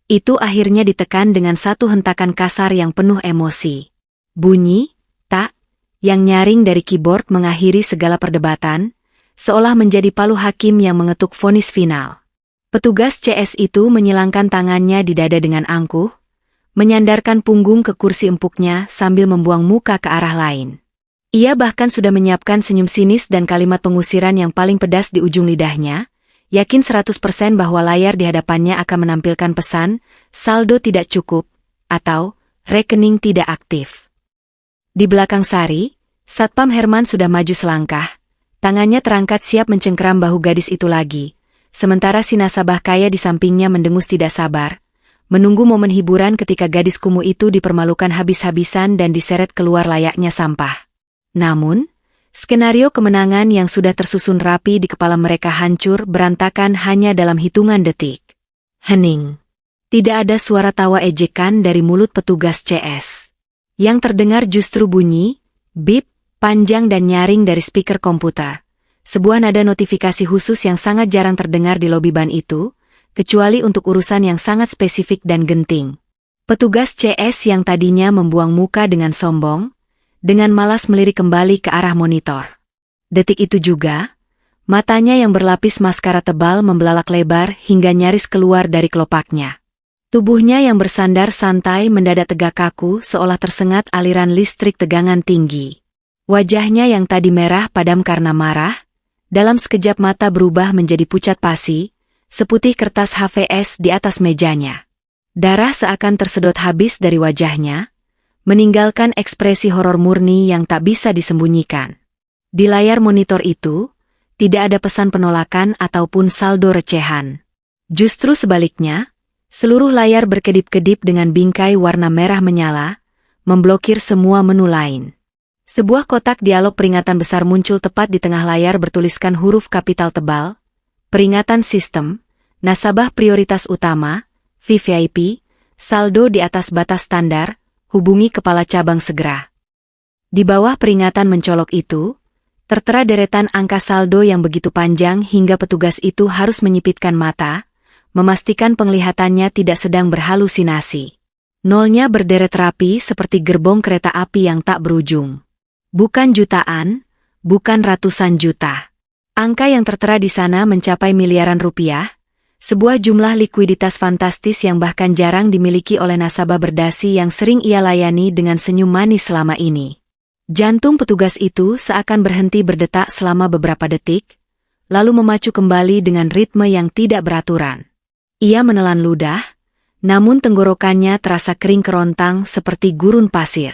Speaker 1: itu akhirnya ditekan dengan satu hentakan kasar yang penuh emosi. Bunyi tak yang nyaring dari keyboard mengakhiri segala perdebatan, seolah menjadi palu hakim yang mengetuk vonis final. Petugas CS itu menyilangkan tangannya di dada dengan angkuh, menyandarkan punggung ke kursi empuknya sambil membuang muka ke arah lain. Ia bahkan sudah menyiapkan senyum sinis dan kalimat pengusiran yang paling pedas di ujung lidahnya, yakin 100% bahwa layar di hadapannya akan menampilkan pesan, saldo tidak cukup, atau rekening tidak aktif. Di belakang Sari, Satpam Herman sudah maju selangkah, tangannya terangkat siap mencengkeram bahu gadis itu lagi, sementara si nasabah kaya di sampingnya mendengus tidak sabar, menunggu momen hiburan ketika gadis kumuh itu dipermalukan habis-habisan dan diseret keluar layaknya sampah. Namun, skenario kemenangan yang sudah tersusun rapi di kepala mereka hancur berantakan hanya dalam hitungan detik. Hening. Tidak ada suara tawa ejekan dari mulut petugas CS. Yang terdengar justru bunyi, bip, panjang dan nyaring dari speaker komputer. Sebuah nada notifikasi khusus yang sangat jarang terdengar di lobi ban itu, kecuali untuk urusan yang sangat spesifik dan genting. Petugas CS yang tadinya membuang muka dengan sombong, dengan malas melirik kembali ke arah monitor. Detik itu juga, matanya yang berlapis maskara tebal membelalak lebar hingga nyaris keluar dari kelopaknya. Tubuhnya yang bersandar santai mendadak tegak kaku seolah tersengat aliran listrik tegangan tinggi. Wajahnya yang tadi merah padam karena marah, dalam sekejap mata berubah menjadi pucat pasi, seputih kertas HVS di atas mejanya. Darah seakan tersedot habis dari wajahnya, meninggalkan ekspresi horor murni yang tak bisa disembunyikan. Di layar monitor itu, tidak ada pesan penolakan ataupun saldo recehan. Justru sebaliknya, seluruh layar berkedip-kedip dengan bingkai warna merah menyala, memblokir semua menu lain. Sebuah kotak dialog peringatan besar muncul tepat di tengah layar bertuliskan huruf kapital tebal, peringatan sistem, nasabah prioritas utama, VVIP, saldo di atas batas standar, hubungi kepala cabang segera. Di bawah peringatan mencolok itu, tertera deretan angka saldo yang begitu panjang hingga petugas itu harus menyipitkan mata, memastikan penglihatannya tidak sedang berhalusinasi. Nolnya berderet rapi seperti gerbong kereta api yang tak berujung. Bukan jutaan, bukan ratusan juta. Angka yang tertera di sana mencapai miliaran rupiah, sebuah jumlah likuiditas fantastis yang bahkan jarang dimiliki oleh nasabah berdasi yang sering ia layani dengan senyum manis selama ini. Jantung petugas itu seakan berhenti berdetak selama beberapa detik, lalu memacu kembali dengan ritme yang tidak beraturan. Ia menelan ludah, namun tenggorokannya terasa kering kerontang seperti gurun pasir.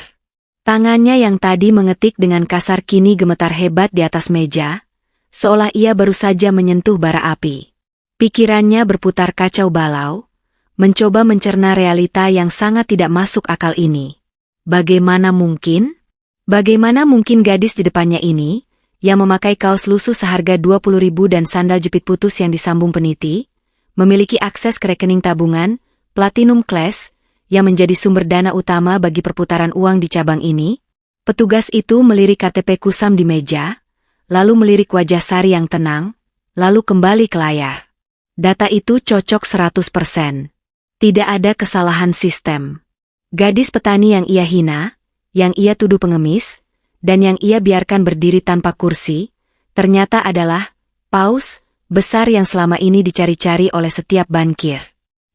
Speaker 1: Tangannya yang tadi mengetik dengan kasar kini gemetar hebat di atas meja, seolah ia baru saja menyentuh bara api. Pikirannya berputar kacau balau, mencoba mencerna realita yang sangat tidak masuk akal ini. Bagaimana mungkin? Bagaimana mungkin gadis di depannya ini, yang memakai kaos lusuh seharga 20.000 dan sandal jepit putus yang disambung peniti, memiliki akses ke rekening tabungan, Platinum Class, yang menjadi sumber dana utama bagi perputaran uang di cabang ini? Petugas itu melirik KTP kusam di meja, lalu melirik wajah Sari yang tenang, lalu kembali ke layar. Data itu cocok 100%. Tidak ada kesalahan sistem. Gadis petani yang ia hina, yang ia tuduh pengemis, dan yang ia biarkan berdiri tanpa kursi, ternyata adalah paus besar yang selama ini dicari-cari oleh setiap bankir.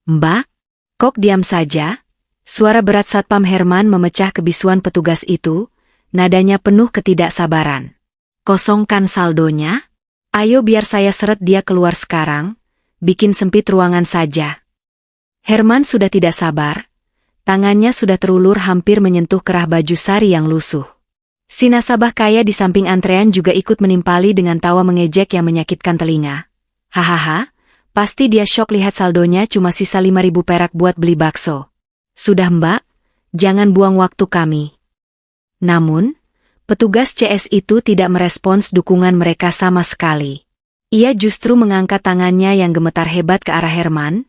Speaker 1: Mbak, kok diam saja? Suara berat Satpam Herman memecah kebisuan petugas itu, nadanya penuh ketidaksabaran. Kosongkan saldonya? Ayo biar saya seret dia keluar sekarang, bikin sempit ruangan saja. Herman sudah tidak sabar, tangannya sudah terulur hampir menyentuh kerah baju Sari yang lusuh. Si nasabah kaya di samping antrean juga ikut menimpali dengan tawa mengejek yang menyakitkan telinga. Hahaha, pasti dia syok lihat saldonya cuma sisa 5.000 perak buat beli bakso. Sudah mbak, jangan buang waktu kami. Namun, petugas CS itu tidak merespons dukungan mereka sama sekali. Ia justru mengangkat tangannya yang gemetar hebat ke arah Herman,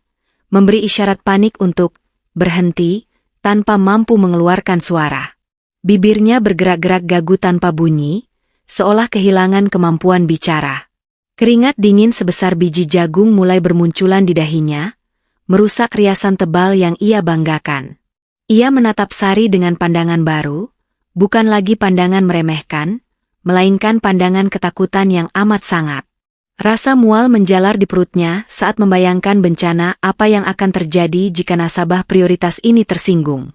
Speaker 1: memberi isyarat panik untuk berhenti, tanpa mampu mengeluarkan suara. Bibirnya bergerak-gerak gagu tanpa bunyi, seolah kehilangan kemampuan bicara. Keringat dingin sebesar biji jagung mulai bermunculan di dahinya, merusak riasan tebal yang ia banggakan. Ia menatap Sari dengan pandangan baru, bukan lagi pandangan meremehkan, melainkan pandangan ketakutan yang amat sangat. Rasa mual menjalar di perutnya saat membayangkan bencana apa yang akan terjadi jika nasabah prioritas ini tersinggung.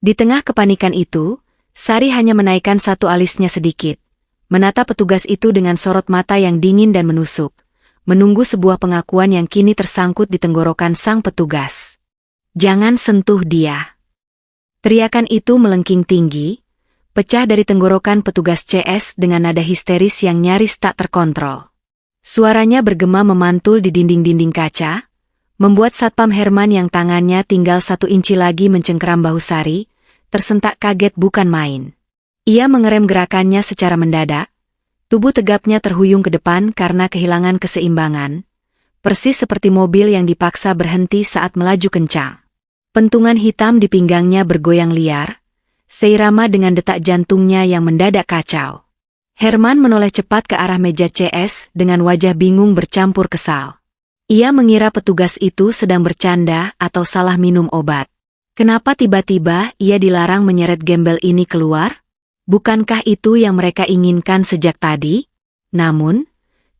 Speaker 1: Di tengah kepanikan itu, Sari hanya menaikkan satu alisnya sedikit, menatap petugas itu dengan sorot mata yang dingin dan menusuk, menunggu sebuah pengakuan yang kini tersangkut di tenggorokan sang petugas. Jangan sentuh dia. Teriakan itu melengking tinggi, pecah dari tenggorokan petugas CS dengan nada histeris yang nyaris tak terkontrol. Suaranya bergema memantul di dinding-dinding kaca, membuat Satpam Herman yang tangannya tinggal 1 inci lagi mencengkeram bahu Sari, tersentak kaget bukan main. Ia mengerem gerakannya secara mendadak, tubuh tegapnya terhuyung ke depan karena kehilangan keseimbangan, persis seperti mobil yang dipaksa berhenti saat melaju kencang. Pentungan hitam di pinggangnya bergoyang liar, seirama dengan detak jantungnya yang mendadak kacau. Herman menoleh cepat ke arah meja CS dengan wajah bingung bercampur kesal. Ia mengira petugas itu sedang bercanda atau salah minum obat. Kenapa tiba-tiba ia dilarang menyeret gembel ini keluar? Bukankah itu yang mereka inginkan sejak tadi? Namun,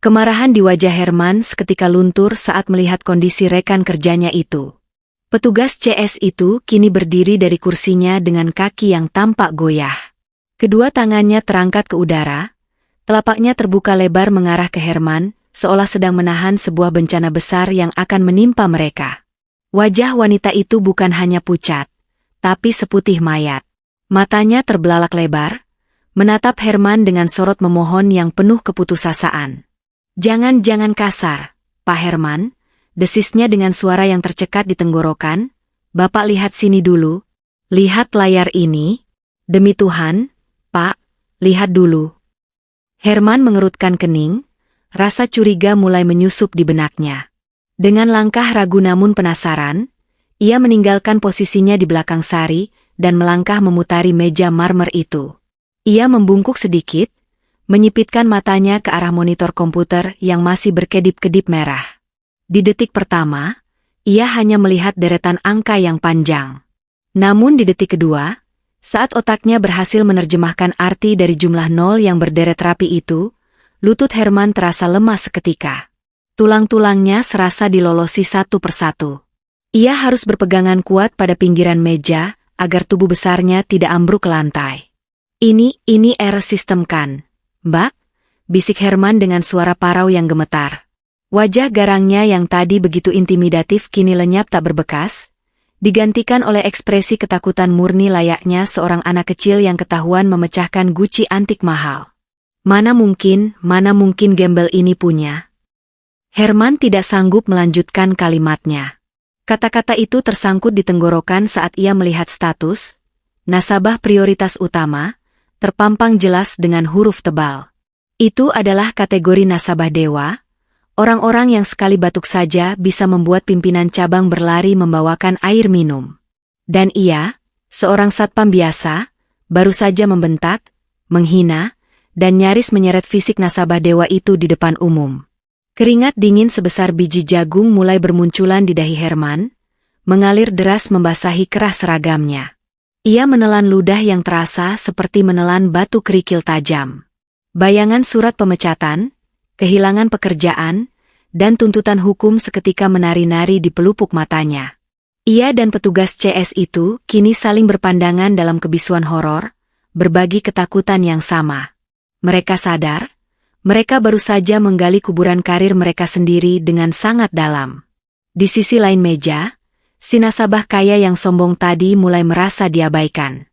Speaker 1: kemarahan di wajah Herman seketika luntur saat melihat kondisi rekan kerjanya itu. Petugas CS itu kini berdiri dari kursinya dengan kaki yang tampak goyah. Kedua tangannya terangkat ke udara, telapaknya terbuka lebar mengarah ke Herman, seolah sedang menahan sebuah bencana besar yang akan menimpa mereka. Wajah wanita itu bukan hanya pucat, tapi seputih mayat. Matanya terbelalak lebar, menatap Herman dengan sorot memohon yang penuh keputusasaan. Jangan kasar, Pak Herman, desisnya dengan suara yang tercekat di tenggorokan. Bapak lihat sini dulu. Lihat layar ini. Demi Tuhan, Pak, lihat dulu. Herman mengerutkan kening, rasa curiga mulai menyusup di benaknya. Dengan langkah ragu namun penasaran, ia meninggalkan posisinya di belakang Sari dan melangkah memutari meja marmer itu. Ia membungkuk sedikit, menyipitkan matanya ke arah monitor komputer yang masih berkedip-kedip merah. Di detik pertama, ia hanya melihat deretan angka yang panjang. Namun di detik kedua, saat otaknya berhasil menerjemahkan arti dari jumlah nol yang berderet rapi itu, lutut Herman terasa lemas seketika. Tulang-tulangnya serasa dilolosi satu persatu. Ia harus berpegangan kuat pada pinggiran meja agar tubuh besarnya tidak ambruk ke lantai. Ini error sistem kan? Mbak, bisik Herman dengan suara parau yang gemetar. Wajah garangnya yang tadi begitu intimidatif kini lenyap tak berbekas, digantikan oleh ekspresi ketakutan murni layaknya seorang anak kecil yang ketahuan memecahkan guci antik mahal. Mana mungkin gembel ini punya. Herman tidak sanggup melanjutkan kalimatnya. Kata-kata itu tersangkut di tenggorokan saat ia melihat status, nasabah prioritas utama, terpampang jelas dengan huruf tebal. Itu adalah kategori nasabah dewa, orang-orang yang sekali batuk saja bisa membuat pimpinan cabang berlari membawakan air minum. Dan ia, seorang satpam biasa, baru saja membentak, menghina, dan nyaris menyeret fisik nasabah dewa itu di depan umum. Keringat dingin sebesar biji jagung mulai bermunculan di dahi Herman, mengalir deras membasahi kerah seragamnya. Ia menelan ludah yang terasa seperti menelan batu kerikil tajam. Bayangan surat pemecatan, kehilangan pekerjaan, dan tuntutan hukum seketika menari-nari di pelupuk matanya. Ia dan petugas CS itu kini saling berpandangan dalam kebisuan horor, berbagi ketakutan yang sama. Mereka sadar, mereka baru saja menggali kuburan karir mereka sendiri dengan sangat dalam. Di sisi lain meja, si nasabah kaya yang sombong tadi mulai merasa diabaikan.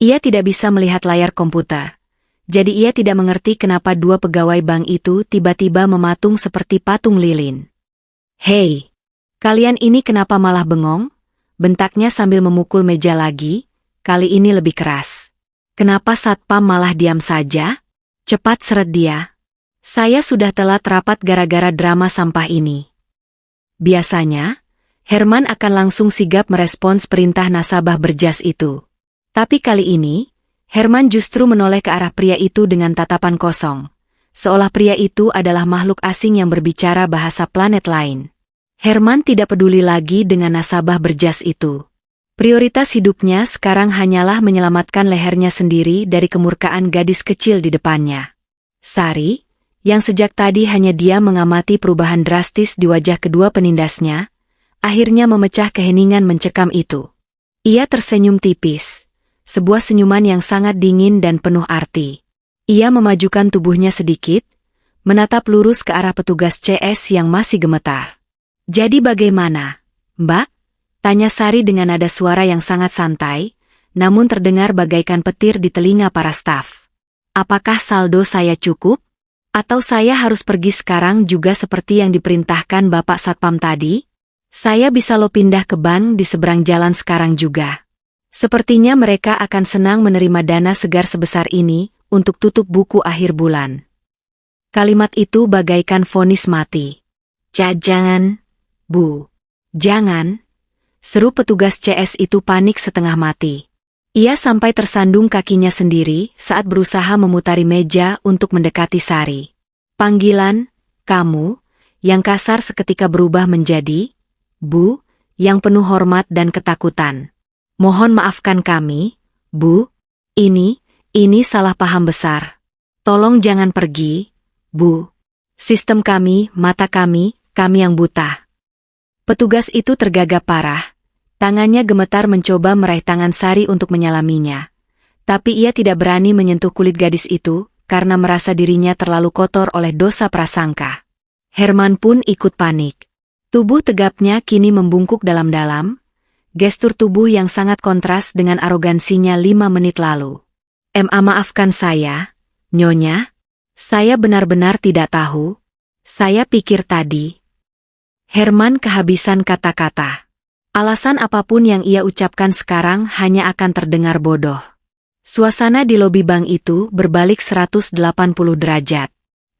Speaker 1: Ia tidak bisa melihat layar komputer. Jadi ia tidak mengerti kenapa dua pegawai bank itu tiba-tiba mematung seperti patung lilin. "Hei, kalian ini kenapa malah bengong?" bentaknya sambil memukul meja lagi, kali ini lebih keras. "Kenapa satpam malah diam saja? Cepat seret dia. Saya sudah telat rapat gara-gara drama sampah ini." Biasanya, Herman akan langsung sigap merespons perintah nasabah berjas itu. Tapi kali ini, Herman justru menoleh ke arah pria itu dengan tatapan kosong, seolah pria itu adalah makhluk asing yang berbicara bahasa planet lain. Herman tidak peduli lagi dengan nasabah berjas itu. Prioritas hidupnya sekarang hanyalah menyelamatkan lehernya sendiri dari kemurkaan gadis kecil di depannya. Sari, yang sejak tadi hanya diam mengamati perubahan drastis di wajah kedua penindasnya, akhirnya memecah keheningan mencekam itu. Ia tersenyum tipis, sebuah senyuman yang sangat dingin dan penuh arti. Ia memajukan tubuhnya sedikit, menatap lurus ke arah petugas CS yang masih gemetar. "Jadi bagaimana, Mbak?" tanya Sari dengan nada suara yang sangat santai, namun terdengar bagaikan petir di telinga para staf. "Apakah saldo saya cukup? Atau saya harus pergi sekarang juga seperti yang diperintahkan Bapak Satpam tadi? Saya bisa lo pindah ke bank di seberang jalan sekarang juga." Sepertinya mereka akan senang menerima dana segar sebesar ini untuk tutup buku akhir bulan. Kalimat itu bagaikan vonis mati. "Jangan, Bu. Jangan," seru petugas CS itu panik setengah mati. Ia sampai tersandung kakinya sendiri saat berusaha memutari meja untuk mendekati Sari. Panggilan, "kamu," yang kasar seketika berubah menjadi "Bu," yang penuh hormat dan ketakutan. "Mohon maafkan kami, Bu. Ini salah paham besar. Tolong jangan pergi, Bu. Sistem kami, mata kami yang buta." Petugas itu tergagap parah. Tangannya gemetar mencoba meraih tangan Sari untuk menyalaminya. Tapi ia tidak berani menyentuh kulit gadis itu, karena merasa dirinya terlalu kotor oleh dosa prasangka. Herman pun ikut panik. Tubuh tegapnya kini membungkuk dalam-dalam, gestur tubuh yang sangat kontras dengan arogansinya 5 menit lalu. Maafkan saya, Nyonya. Saya benar-benar tidak tahu. Saya pikir tadi. Herman kehabisan kata-kata. Alasan apapun yang ia ucapkan sekarang hanya akan terdengar bodoh. Suasana di lobi bank itu berbalik 180 derajat.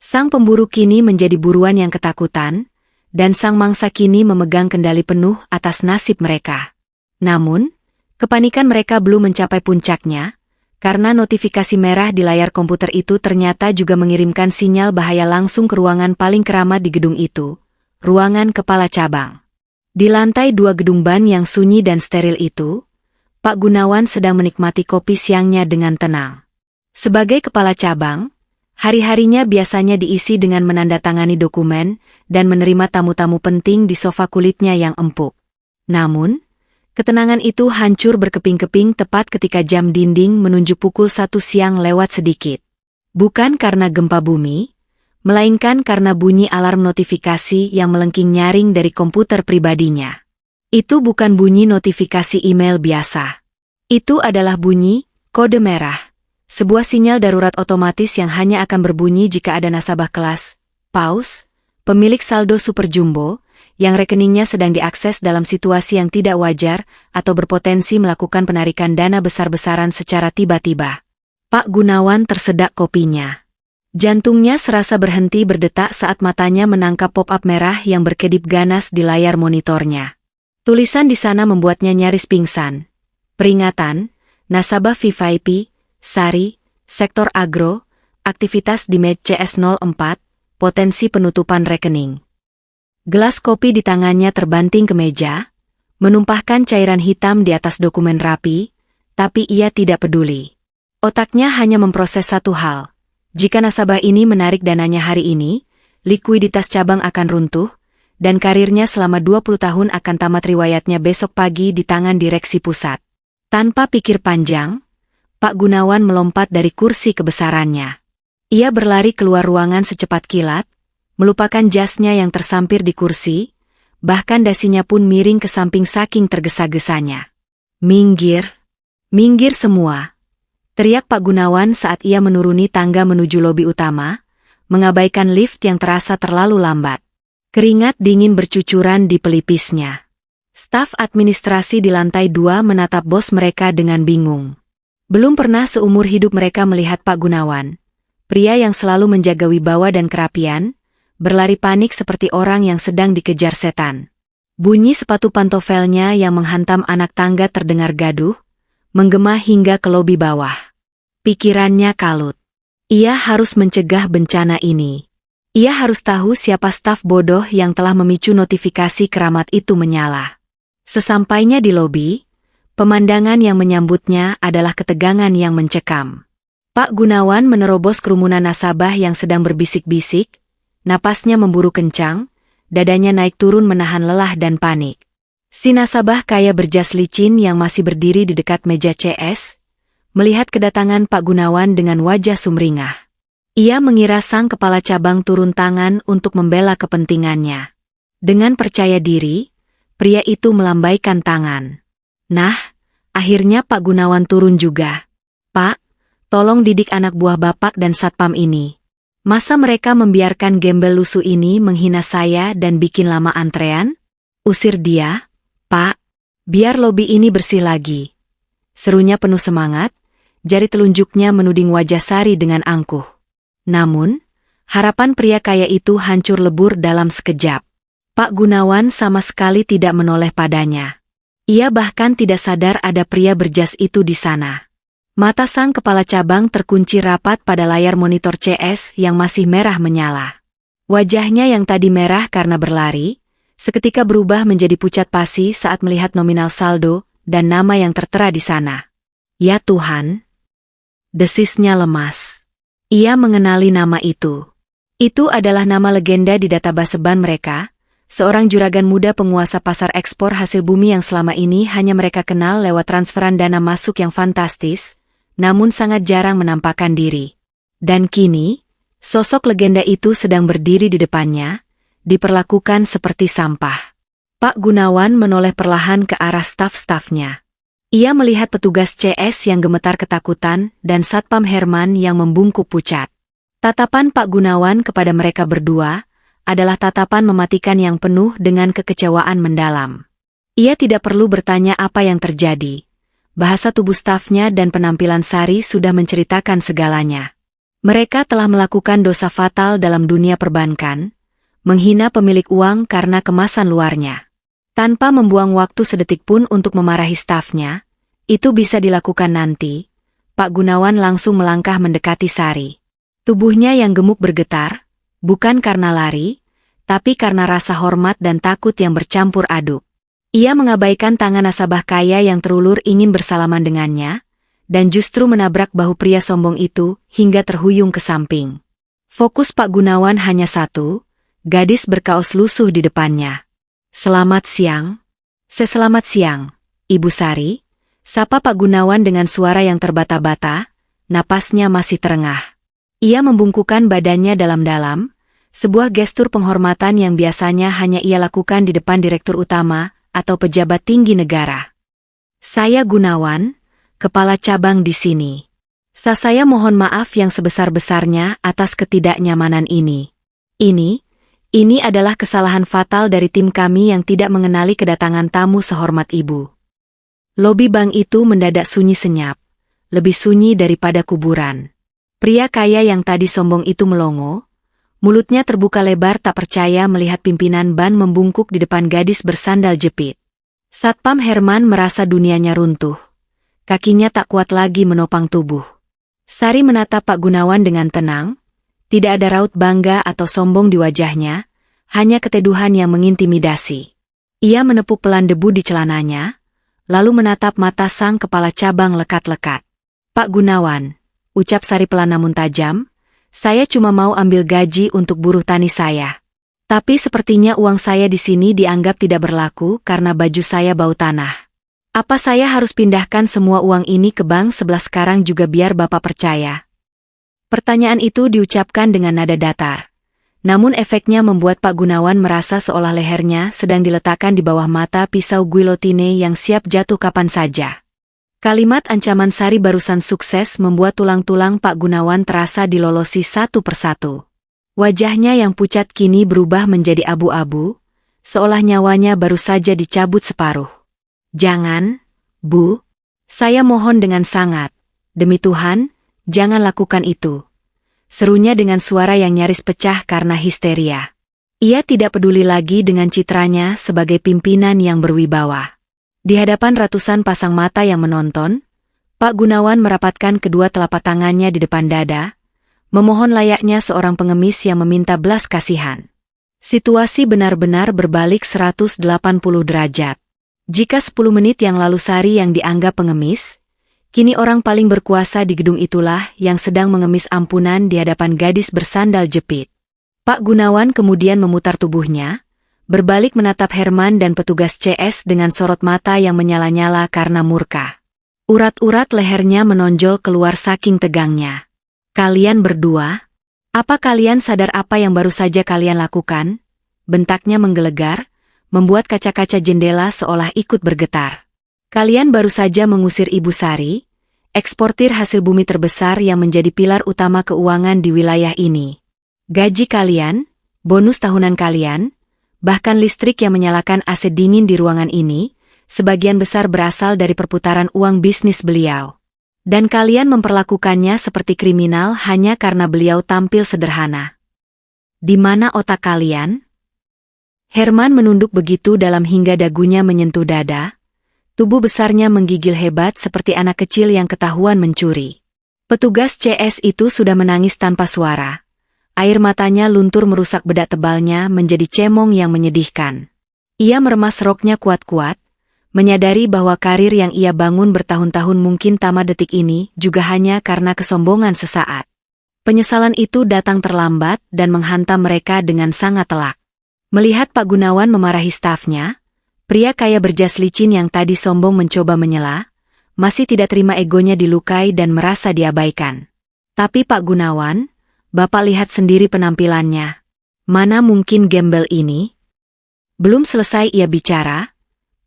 Speaker 1: Sang pemburu kini menjadi buruan yang ketakutan, dan sang mangsa kini memegang kendali penuh atas nasib mereka. Namun, kepanikan mereka belum mencapai puncaknya, karena notifikasi merah di layar komputer itu ternyata juga mengirimkan sinyal bahaya langsung ke ruangan paling keramat di gedung itu, ruangan kepala cabang. Di lantai 2 gedung ban yang sunyi dan steril itu, Pak Gunawan sedang menikmati kopi siangnya dengan tenang. Sebagai kepala cabang, hari-harinya biasanya diisi dengan menandatangani dokumen dan menerima tamu-tamu penting di sofa kulitnya yang empuk. Namun, ketenangan itu hancur berkeping-keping tepat ketika jam dinding menunjuk pukul 1 siang lewat sedikit. Bukan karena gempa bumi, melainkan karena bunyi alarm notifikasi yang melengking nyaring dari komputer pribadinya. Itu bukan bunyi notifikasi email biasa. Itu adalah bunyi kode merah, sebuah sinyal darurat otomatis yang hanya akan berbunyi jika ada nasabah kelas Paus, pemilik saldo super jumbo, yang rekeningnya sedang diakses dalam situasi yang tidak wajar atau berpotensi melakukan penarikan dana besar-besaran secara tiba-tiba. Pak Gunawan tersedak kopinya. Jantungnya serasa berhenti berdetak saat matanya menangkap pop-up merah yang berkedip ganas di layar monitornya. Tulisan di sana membuatnya nyaris pingsan. Peringatan, nasabah VVIP, Sari, sektor agro, aktivitas di MED CS04, potensi penutupan rekening. Gelas kopi di tangannya terbanting ke meja, menumpahkan cairan hitam di atas dokumen rapi, tapi ia tidak peduli. Otaknya hanya memproses satu hal. Jika nasabah ini menarik dananya hari ini, likuiditas cabang akan runtuh, dan karirnya selama 20 tahun akan tamat riwayatnya besok pagi di tangan direksi pusat. Tanpa pikir panjang, Pak Gunawan melompat dari kursi kebesarannya. Ia berlari keluar ruangan secepat kilat, melupakan jasnya yang tersampir di kursi, bahkan dasinya pun miring ke samping saking tergesa-gesanya. Minggir! Minggir semua! Teriak Pak Gunawan saat ia menuruni tangga menuju lobi utama, mengabaikan lift yang terasa terlalu lambat. Keringat dingin bercucuran di pelipisnya. Staf administrasi di lantai 2 menatap bos mereka dengan bingung. Belum pernah seumur hidup mereka melihat Pak Gunawan, pria yang selalu menjaga wibawa dan kerapian, berlari panik seperti orang yang sedang dikejar setan. Bunyi sepatu pantofelnya yang menghantam anak tangga terdengar gaduh, menggema hingga ke lobi bawah. Pikirannya kalut. Ia harus mencegah bencana ini. Ia harus tahu siapa staf bodoh yang telah memicu notifikasi keramat itu menyala. Sesampainya di lobi, pemandangan yang menyambutnya adalah ketegangan yang mencekam. Pak Gunawan menerobos kerumunan nasabah yang sedang berbisik-bisik, napasnya memburu kencang, dadanya naik turun menahan lelah dan panik. Si nasabah kaya berjas licin yang masih berdiri di dekat meja CS, melihat kedatangan Pak Gunawan dengan wajah sumringah. Ia mengira sang kepala cabang turun tangan untuk membela kepentingannya. Dengan percaya diri, pria itu melambaikan tangan. Nah, akhirnya Pak Gunawan turun juga. Pak, tolong didik anak buah Bapak dan Satpam ini. Masa mereka membiarkan gembel lusuh ini menghina saya dan bikin lama antrean? Usir dia, Pak. Biar lobi ini bersih lagi. Serunya penuh semangat, jari telunjuknya menuding wajah Sari dengan angkuh. Namun, harapan pria kaya itu hancur lebur dalam sekejap. Pak Gunawan sama sekali tidak menoleh padanya. Ia bahkan tidak sadar ada pria berjas itu di sana. Mata sang kepala cabang terkunci rapat pada layar monitor CS yang masih merah menyala. Wajahnya yang tadi merah karena berlari, seketika berubah menjadi pucat pasi saat melihat nominal saldo dan nama yang tertera di sana. Ya Tuhan! Desisnya lemas. Ia mengenali nama itu. Itu adalah nama legenda di database ban mereka, seorang juragan muda penguasa pasar ekspor hasil bumi yang selama ini hanya mereka kenal lewat transferan dana masuk yang fantastis, namun sangat jarang menampakkan diri. Dan kini, sosok legenda itu sedang berdiri di depannya, diperlakukan seperti sampah. Pak Gunawan menoleh perlahan ke arah staf-stafnya. Ia melihat petugas CS yang gemetar ketakutan dan Satpam Herman yang membungkuk pucat. Tatapan Pak Gunawan kepada mereka berdua adalah tatapan mematikan yang penuh dengan kekecewaan mendalam. Ia tidak perlu bertanya apa yang terjadi. Bahasa tubuh stafnya dan penampilan Sari sudah menceritakan segalanya. Mereka telah melakukan dosa fatal dalam dunia perbankan, menghina pemilik uang karena kemasan luarnya. Tanpa membuang waktu sedetik pun untuk memarahi stafnya, itu bisa dilakukan nanti. Pak Gunawan langsung melangkah mendekati Sari. Tubuhnya yang gemuk bergetar, bukan karena lari, tapi karena rasa hormat dan takut yang bercampur aduk. Ia mengabaikan tangan nasabah kaya yang terulur ingin bersalaman dengannya, dan justru menabrak bahu pria sombong itu hingga terhuyung ke samping. Fokus Pak Gunawan hanya satu, gadis berkaos lusuh di depannya. "Selamat siang." "Selamat siang, Ibu Sari," sapa Pak Gunawan dengan suara yang terbata-bata, napasnya masih terengah. Ia membungkukkan badannya dalam-dalam, sebuah gestur penghormatan yang biasanya hanya ia lakukan di depan direktur utama atau pejabat tinggi negara. "Saya Gunawan, kepala cabang di sini. Saya mohon maaf yang sebesar-besarnya atas ketidaknyamanan ini. Ini adalah kesalahan fatal dari tim kami yang tidak mengenali kedatangan tamu sehormat Ibu." Lobi bank itu mendadak sunyi senyap, lebih sunyi daripada kuburan. Pria kaya yang tadi sombong itu melongo, mulutnya terbuka lebar tak percaya melihat pimpinan ban membungkuk di depan gadis bersandal jepit. Satpam Herman merasa dunianya runtuh. Kakinya tak kuat lagi menopang tubuh. Sari menatap Pak Gunawan dengan tenang, tidak ada raut bangga atau sombong di wajahnya, hanya keteduhan yang mengintimidasi. Ia menepuk pelan debu di celananya, lalu menatap mata sang kepala cabang lekat-lekat. "Pak Gunawan," ucap Sari pelan namun tajam, "saya cuma mau ambil gaji untuk buruh tani saya. Tapi sepertinya uang saya di sini dianggap tidak berlaku karena baju saya bau tanah. Apa saya harus pindahkan semua uang ini ke bank sebelah sekarang juga biar Bapak percaya?" Pertanyaan itu diucapkan dengan nada datar. Namun efeknya membuat Pak Gunawan merasa seolah lehernya sedang diletakkan di bawah mata pisau guillotine yang siap jatuh kapan saja. Kalimat ancaman Sari barusan sukses membuat tulang-tulang Pak Gunawan terasa dilolosi satu persatu. Wajahnya yang pucat kini berubah menjadi abu-abu, seolah nyawanya baru saja dicabut separuh. "Jangan, Bu. Saya mohon dengan sangat. Demi Tuhan, jangan lakukan itu," serunya dengan suara yang nyaris pecah karena histeria. Ia tidak peduli lagi dengan citranya sebagai pimpinan yang berwibawa. Di hadapan ratusan pasang mata yang menonton, Pak Gunawan merapatkan kedua telapak tangannya di depan dada, memohon layaknya seorang pengemis yang meminta belas kasihan. Situasi benar-benar berbalik 180 derajat. Jika 10 menit yang lalu Sari yang dianggap pengemis, kini orang paling berkuasa di gedung itulah yang sedang mengemis ampunan di hadapan gadis bersandal jepit. Pak Gunawan kemudian memutar tubuhnya, berbalik menatap Herman dan petugas CS dengan sorot mata yang menyala-nyala karena murka. Urat-urat lehernya menonjol keluar saking tegangnya. "Kalian berdua, apa kalian sadar apa yang baru saja kalian lakukan?" Bentaknya menggelegar, membuat kaca-kaca jendela seolah ikut bergetar. "Kalian baru saja mengusir Ibu Sari, eksportir hasil bumi terbesar yang menjadi pilar utama keuangan di wilayah ini. Gaji kalian, bonus tahunan kalian, bahkan listrik yang menyalakan AC dingin di ruangan ini, sebagian besar berasal dari perputaran uang bisnis beliau. Dan kalian memperlakukannya seperti kriminal hanya karena beliau tampil sederhana. Di mana otak kalian?" Herman menunduk begitu dalam hingga dagunya menyentuh dada. Tubuh besarnya menggigil hebat seperti anak kecil yang ketahuan mencuri. Petugas CS itu sudah menangis tanpa suara. Air matanya luntur merusak bedak tebalnya menjadi cemong yang menyedihkan. Ia meremas roknya kuat-kuat, menyadari bahwa karir yang ia bangun bertahun-tahun mungkin tamat detik ini juga hanya karena kesombongan sesaat. Penyesalan itu datang terlambat dan menghantam mereka dengan sangat telak. Melihat Pak Gunawan memarahi stafnya, pria kaya berjas licin yang tadi sombong mencoba menyela, masih tidak terima egonya dilukai dan merasa diabaikan. Tapi Pak Gunawan, Bapak lihat sendiri penampilannya. Mana mungkin gembel ini? Belum selesai ia bicara,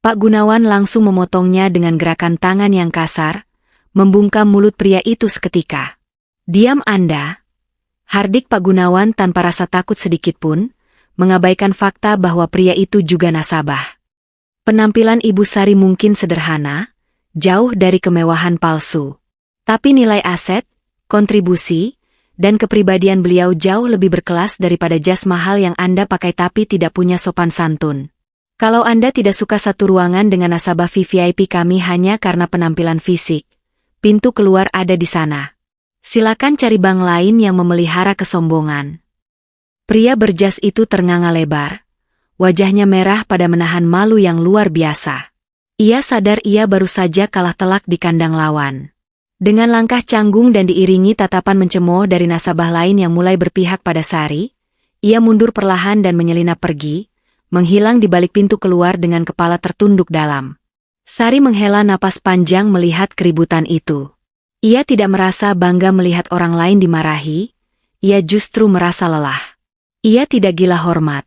Speaker 1: Pak Gunawan langsung memotongnya dengan gerakan tangan yang kasar, membungkam mulut pria itu seketika. Diam Anda! Hardik Pak Gunawan tanpa rasa takut sedikitpun, mengabaikan fakta bahwa pria itu juga nasabah. Penampilan Ibu Sari mungkin sederhana, jauh dari kemewahan palsu. Tapi nilai aset, kontribusi, dan kepribadian beliau jauh lebih berkelas daripada jas mahal yang Anda pakai tapi tidak punya sopan santun. Kalau Anda tidak suka satu ruangan dengan nasabah VVIP kami hanya karena penampilan fisik, pintu keluar ada di sana. Silakan cari bank lain yang memelihara kesombongan. Pria berjas itu ternganga lebar. Wajahnya merah pada menahan malu yang luar biasa. Ia sadar ia baru saja kalah telak di kandang lawan. Dengan langkah canggung dan diiringi tatapan mencemooh dari nasabah lain yang mulai berpihak pada Sari, ia mundur perlahan dan menyelinap pergi, menghilang di balik pintu keluar dengan kepala tertunduk dalam. Sari menghela napas panjang melihat keributan itu. Ia tidak merasa bangga melihat orang lain dimarahi, ia justru merasa lelah. Ia tidak gila hormat.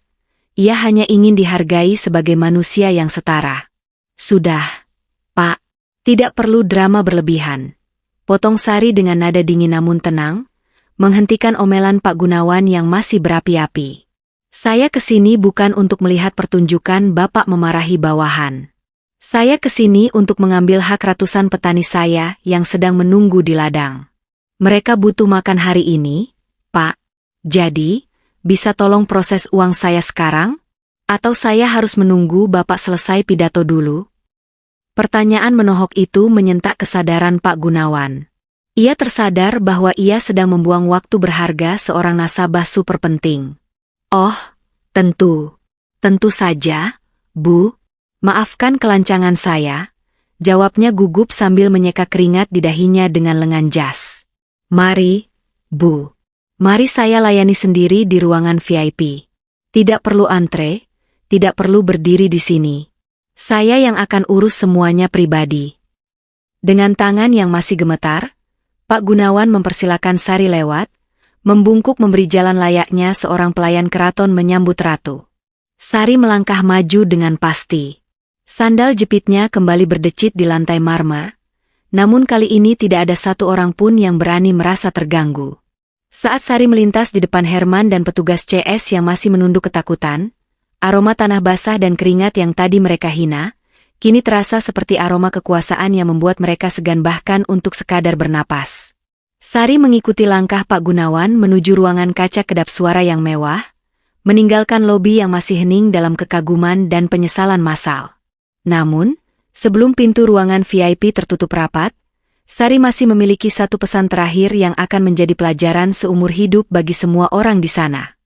Speaker 1: Ia hanya ingin dihargai sebagai manusia yang setara. Sudah, Pak. Tidak perlu drama berlebihan. Potong Sari dengan nada dingin namun tenang, menghentikan omelan Pak Gunawan yang masih berapi-api. Saya kesini bukan untuk melihat pertunjukan Bapak memarahi bawahan. Saya kesini untuk mengambil hak ratusan petani saya yang sedang menunggu di ladang. Mereka butuh makan hari ini, Pak. Jadi, bisa tolong proses uang saya sekarang? Atau saya harus menunggu Bapak selesai pidato dulu? Pertanyaan menohok itu menyentak kesadaran Pak Gunawan. Ia tersadar bahwa ia sedang membuang waktu berharga seorang nasabah super penting. Oh, tentu. Tentu saja, Bu. Maafkan kelancangan saya, jawabnya gugup sambil menyeka keringat di dahinya dengan lengan jas. Mari, Bu. Mari saya layani sendiri di ruangan VIP. Tidak perlu antre, tidak perlu berdiri di sini. Saya yang akan urus semuanya pribadi. Dengan tangan yang masih gemetar, Pak Gunawan mempersilakan Sari lewat, membungkuk memberi jalan layaknya seorang pelayan keraton menyambut ratu. Sari melangkah maju dengan pasti. Sandal jepitnya kembali berdecit di lantai marmer, namun kali ini tidak ada satu orang pun yang berani merasa terganggu. Saat Sari melintas di depan Herman dan petugas CS yang masih menunduk ketakutan, aroma tanah basah dan keringat yang tadi mereka hina, kini terasa seperti aroma kekuasaan yang membuat mereka segan bahkan untuk sekadar bernapas. Sari mengikuti langkah Pak Gunawan menuju ruangan kaca kedap suara yang mewah, meninggalkan lobi yang masih hening dalam kekaguman dan penyesalan massal. Namun, sebelum pintu ruangan VIP tertutup rapat, Sari masih memiliki satu pesan terakhir yang akan menjadi pelajaran seumur hidup bagi semua orang di sana.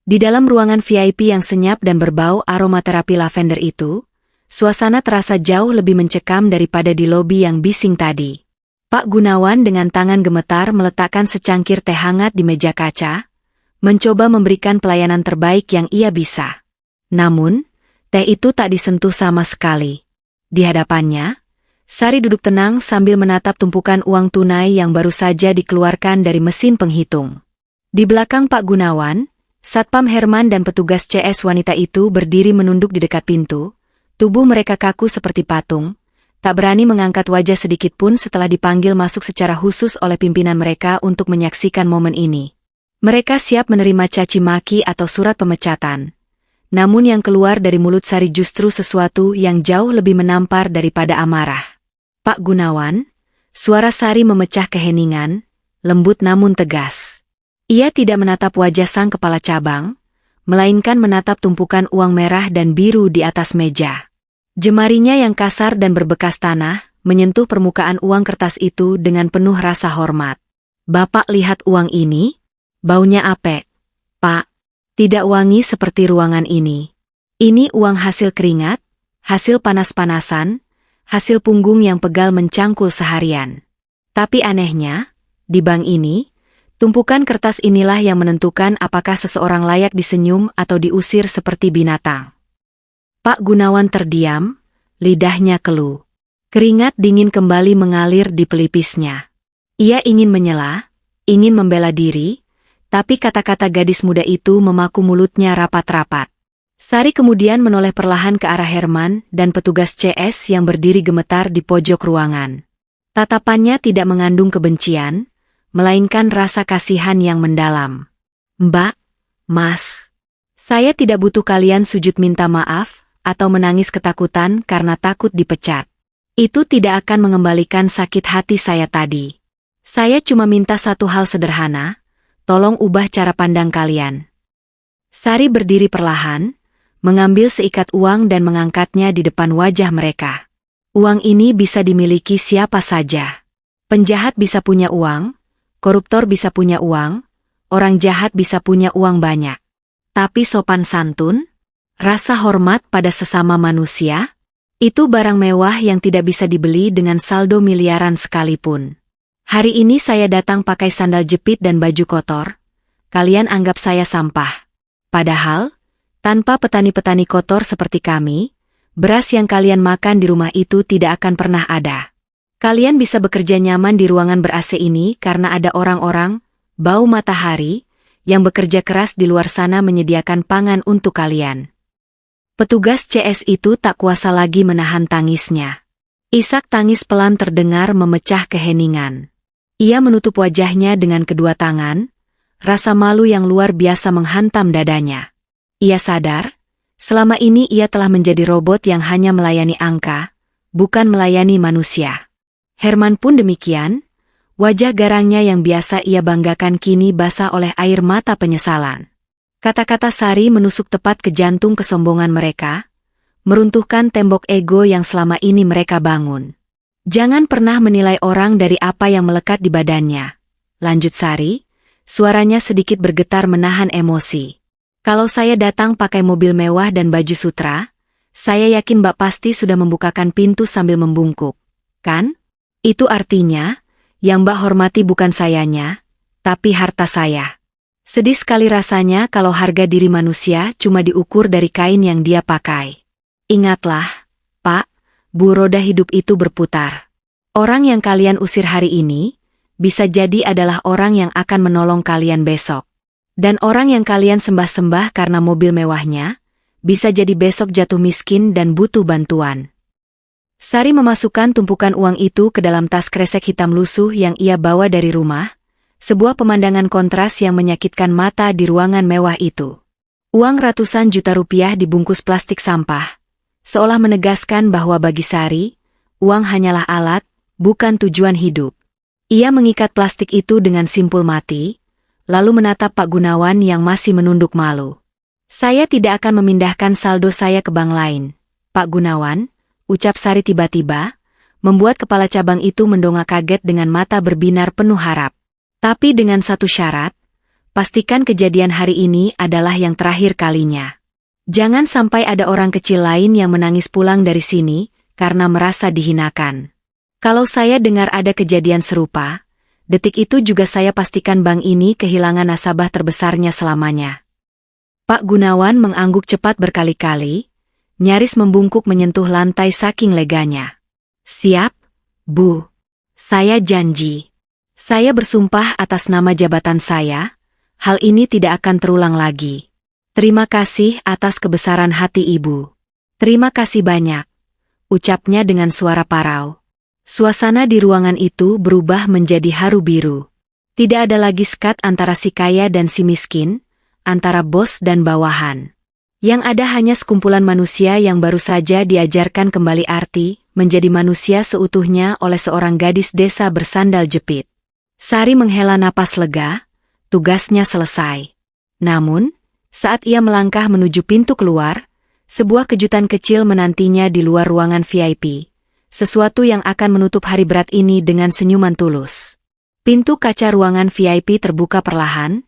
Speaker 1: Di dalam ruangan VIP yang senyap dan berbau aromaterapi lavender itu, suasana terasa jauh lebih mencekam daripada di lobi yang bising tadi. Pak Gunawan dengan tangan gemetar meletakkan secangkir teh hangat di meja kaca, mencoba memberikan pelayanan terbaik yang ia bisa. Namun, teh itu tak disentuh sama sekali. Di hadapannya, Sari duduk tenang sambil menatap tumpukan uang tunai yang baru saja dikeluarkan dari mesin penghitung. Di belakang Pak Gunawan, Satpam Herman dan petugas CS wanita itu berdiri menunduk di dekat pintu, tubuh mereka kaku seperti patung, tak berani mengangkat wajah sedikit pun setelah dipanggil masuk secara khusus oleh pimpinan mereka untuk menyaksikan momen ini. Mereka siap menerima caci maki atau surat pemecatan. Namun yang keluar dari mulut Sari justru sesuatu yang jauh lebih menampar daripada amarah. Pak Gunawan, suara Sari memecah keheningan, lembut namun tegas. Ia tidak menatap wajah sang kepala cabang, melainkan menatap tumpukan uang merah dan biru di atas meja. Jemarinya yang kasar dan berbekas tanah, menyentuh permukaan uang kertas itu dengan penuh rasa hormat. Bapak lihat uang ini? Baunya apek. Pak, tidak wangi seperti ruangan ini. Ini uang hasil keringat, hasil panas-panasan, hasil punggung yang pegal mencangkul seharian. Tapi anehnya, di bank ini, tumpukan kertas inilah yang menentukan apakah seseorang layak disenyum atau diusir seperti binatang. Pak Gunawan terdiam, lidahnya keluh. Keringat dingin kembali mengalir di pelipisnya. Ia ingin menyela, ingin membela diri, tapi kata-kata gadis muda itu memaku mulutnya rapat-rapat. Sari kemudian menoleh perlahan ke arah Herman dan petugas CS yang berdiri gemetar di pojok ruangan. Tatapannya tidak mengandung kebencian, melainkan rasa kasihan yang mendalam. "Mbak, Mas, saya tidak butuh kalian sujud minta maaf atau menangis ketakutan karena takut dipecat. Itu tidak akan mengembalikan sakit hati saya tadi. Saya cuma minta satu hal sederhana, tolong ubah cara pandang kalian." Sari berdiri perlahan, mengambil seikat uang dan mengangkatnya di depan wajah mereka. Uang ini bisa dimiliki siapa saja. Penjahat bisa punya uang, koruptor bisa punya uang, orang jahat bisa punya uang banyak. Tapi sopan santun, rasa hormat pada sesama manusia, itu barang mewah yang tidak bisa dibeli dengan saldo miliaran sekalipun. Hari ini saya datang pakai sandal jepit dan baju kotor. Kalian anggap saya sampah. Padahal, tanpa petani-petani kotor seperti kami, beras yang kalian makan di rumah itu tidak akan pernah ada. Kalian bisa bekerja nyaman di ruangan ber-AC ini karena ada orang-orang, bau matahari, yang bekerja keras di luar sana menyediakan pangan untuk kalian. Petugas CS itu tak kuasa lagi menahan tangisnya. Isak tangis pelan terdengar memecah keheningan. Ia menutup wajahnya dengan kedua tangan, rasa malu yang luar biasa menghantam dadanya. Ia sadar, selama ini ia telah menjadi robot yang hanya melayani angka, bukan melayani manusia. Herman pun demikian, wajah garangnya yang biasa ia banggakan kini basah oleh air mata penyesalan. Kata-kata Sari menusuk tepat ke jantung kesombongan mereka, meruntuhkan tembok ego yang selama ini mereka bangun. "Jangan pernah menilai orang dari apa yang melekat di badannya," lanjut Sari, suaranya sedikit bergetar menahan emosi. "Kalau saya datang pakai mobil mewah dan baju sutra, saya yakin Mbak pasti sudah membukakan pintu sambil membungkuk, kan? Itu artinya, yang Mbak hormati bukan sayanya, tapi harta saya. Sedih sekali rasanya kalau harga diri manusia cuma diukur dari kain yang dia pakai. Ingatlah, Pak, Bu, roda hidup itu berputar. Orang yang kalian usir hari ini, bisa jadi adalah orang yang akan menolong kalian besok. Dan orang yang kalian sembah-sembah karena mobil mewahnya, bisa jadi besok jatuh miskin dan butuh bantuan." Sari memasukkan tumpukan uang itu ke dalam tas kresek hitam lusuh yang ia bawa dari rumah, sebuah pemandangan kontras yang menyakitkan mata di ruangan mewah itu. Uang ratusan juta rupiah dibungkus plastik sampah, seolah menegaskan bahwa bagi Sari, uang hanyalah alat, bukan tujuan hidup. Ia mengikat plastik itu dengan simpul mati, lalu menatap Pak Gunawan yang masih menunduk malu. "Saya tidak akan memindahkan saldo saya ke bank lain, Pak Gunawan," ucap Sari tiba-tiba, membuat kepala cabang itu mendongak kaget dengan mata berbinar penuh harap. "Tapi dengan satu syarat, pastikan kejadian hari ini adalah yang terakhir kalinya. Jangan sampai ada orang kecil lain yang menangis pulang dari sini karena merasa dihinakan. Kalau saya dengar ada kejadian serupa, detik itu juga saya pastikan bank ini kehilangan nasabah terbesarnya selamanya." Pak Gunawan mengangguk cepat berkali-kali, nyaris membungkuk menyentuh lantai saking leganya. "Siap, Bu. Saya janji. Saya bersumpah atas nama jabatan saya, hal ini tidak akan terulang lagi. Terima kasih atas kebesaran hati Ibu." "Terima kasih banyak," ucapnya dengan suara parau. Suasana di ruangan itu berubah menjadi haru biru. Tidak ada lagi sekat antara si kaya dan si miskin, antara bos dan bawahan. Yang ada hanya sekumpulan manusia yang baru saja diajarkan kembali arti, menjadi manusia seutuhnya oleh seorang gadis desa bersandal jepit. Sari menghela napas lega, tugasnya selesai. Namun, saat ia melangkah menuju pintu keluar, sebuah kejutan kecil menantinya di luar ruangan VIP. Sesuatu yang akan menutup hari berat ini dengan senyuman tulus. Pintu kaca ruangan VIP terbuka perlahan,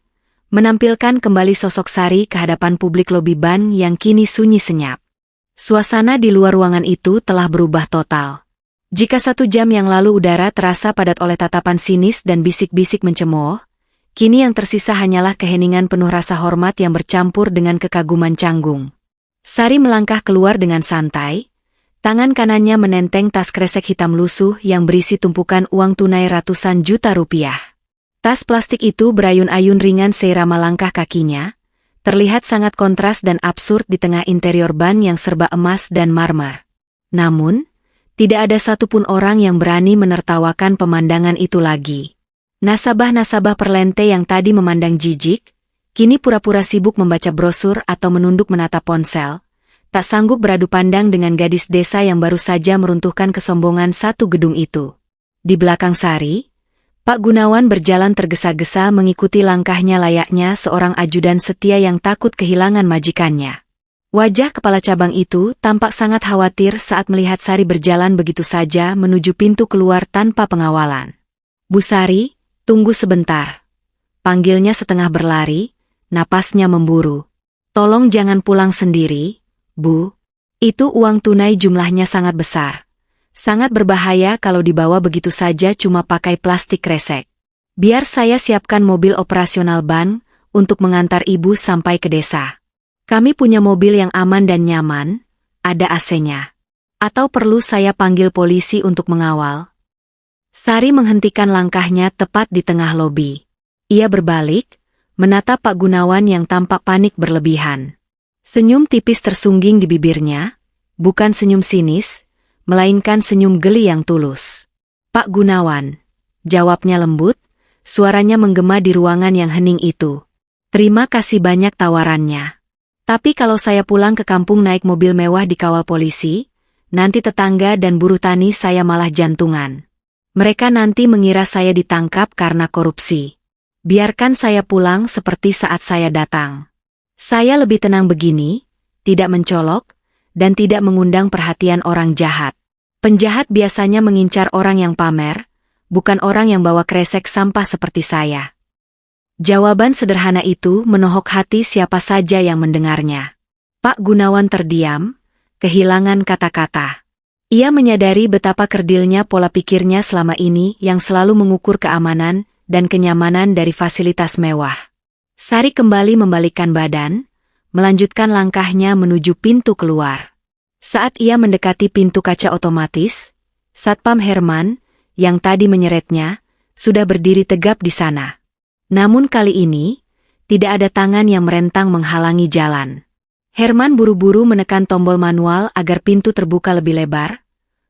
Speaker 1: menampilkan kembali sosok Sari ke hadapan publik lobi ban yang kini sunyi senyap. Suasana di luar ruangan itu telah berubah total. Jika 1 jam yang lalu udara terasa padat oleh tatapan sinis dan bisik-bisik mencemooh, kini yang tersisa hanyalah keheningan penuh rasa hormat yang bercampur dengan kekaguman canggung. Sari melangkah keluar dengan santai, Tangan kanannya menenteng tas kresek hitam lusuh yang berisi tumpukan uang tunai ratusan juta rupiah. Tas plastik itu berayun-ayun ringan seirama langkah kakinya, terlihat sangat kontras dan absurd di tengah interior ban yang serba emas dan marmer. Namun, tidak ada satupun orang yang berani menertawakan pemandangan itu lagi. Nasabah-nasabah perlente yang tadi memandang jijik, kini pura-pura sibuk membaca brosur atau menunduk menatap ponsel, tak sanggup beradu pandang dengan gadis desa yang baru saja meruntuhkan kesombongan satu gedung itu. Di belakang Sari, Pak Gunawan berjalan tergesa-gesa mengikuti langkahnya layaknya seorang ajudan setia yang takut kehilangan majikannya. Wajah kepala cabang itu tampak sangat khawatir saat melihat Sari berjalan begitu saja menuju pintu keluar tanpa pengawalan. "Bu Sari, tunggu sebentar," panggilnya setengah berlari, napasnya memburu. "Tolong jangan pulang sendiri, Bu. Itu uang tunai jumlahnya sangat besar. Sangat berbahaya kalau dibawa begitu saja cuma pakai plastik kresek. Biar saya siapkan mobil operasional ban untuk mengantar Ibu sampai ke desa. Kami punya mobil yang aman dan nyaman, ada AC-nya. Atau perlu saya panggil polisi untuk mengawal?" Sari menghentikan langkahnya tepat di tengah lobi. Ia berbalik, menatap Pak Gunawan yang tampak panik berlebihan. Senyum tipis tersungging di bibirnya, bukan senyum sinis, melainkan senyum geli yang tulus. "Pak Gunawan," jawabnya lembut, suaranya menggema di ruangan yang hening itu. "Terima kasih banyak tawarannya. Tapi kalau saya pulang ke kampung naik mobil mewah dikawal polisi, nanti tetangga dan buruh tani saya malah jantungan. Mereka nanti mengira saya ditangkap karena korupsi. Biarkan saya pulang seperti saat saya datang. Saya lebih tenang begini, tidak mencolok, dan tidak mengundang perhatian orang jahat. Penjahat biasanya mengincar orang yang pamer, bukan orang yang bawa kresek sampah seperti saya." Jawaban sederhana itu menohok hati siapa saja yang mendengarnya. Pak Gunawan terdiam, kehilangan kata-kata. Ia menyadari betapa kerdilnya pola pikirnya selama ini yang selalu mengukur keamanan dan kenyamanan dari fasilitas mewah. Sari kembali membalikkan badan, melanjutkan langkahnya menuju pintu keluar. Saat ia mendekati pintu kaca otomatis, Satpam Herman, yang tadi menyeretnya, sudah berdiri tegap di sana. Namun kali ini, tidak ada tangan yang merentang menghalangi jalan. Herman buru-buru menekan tombol manual agar pintu terbuka lebih lebar,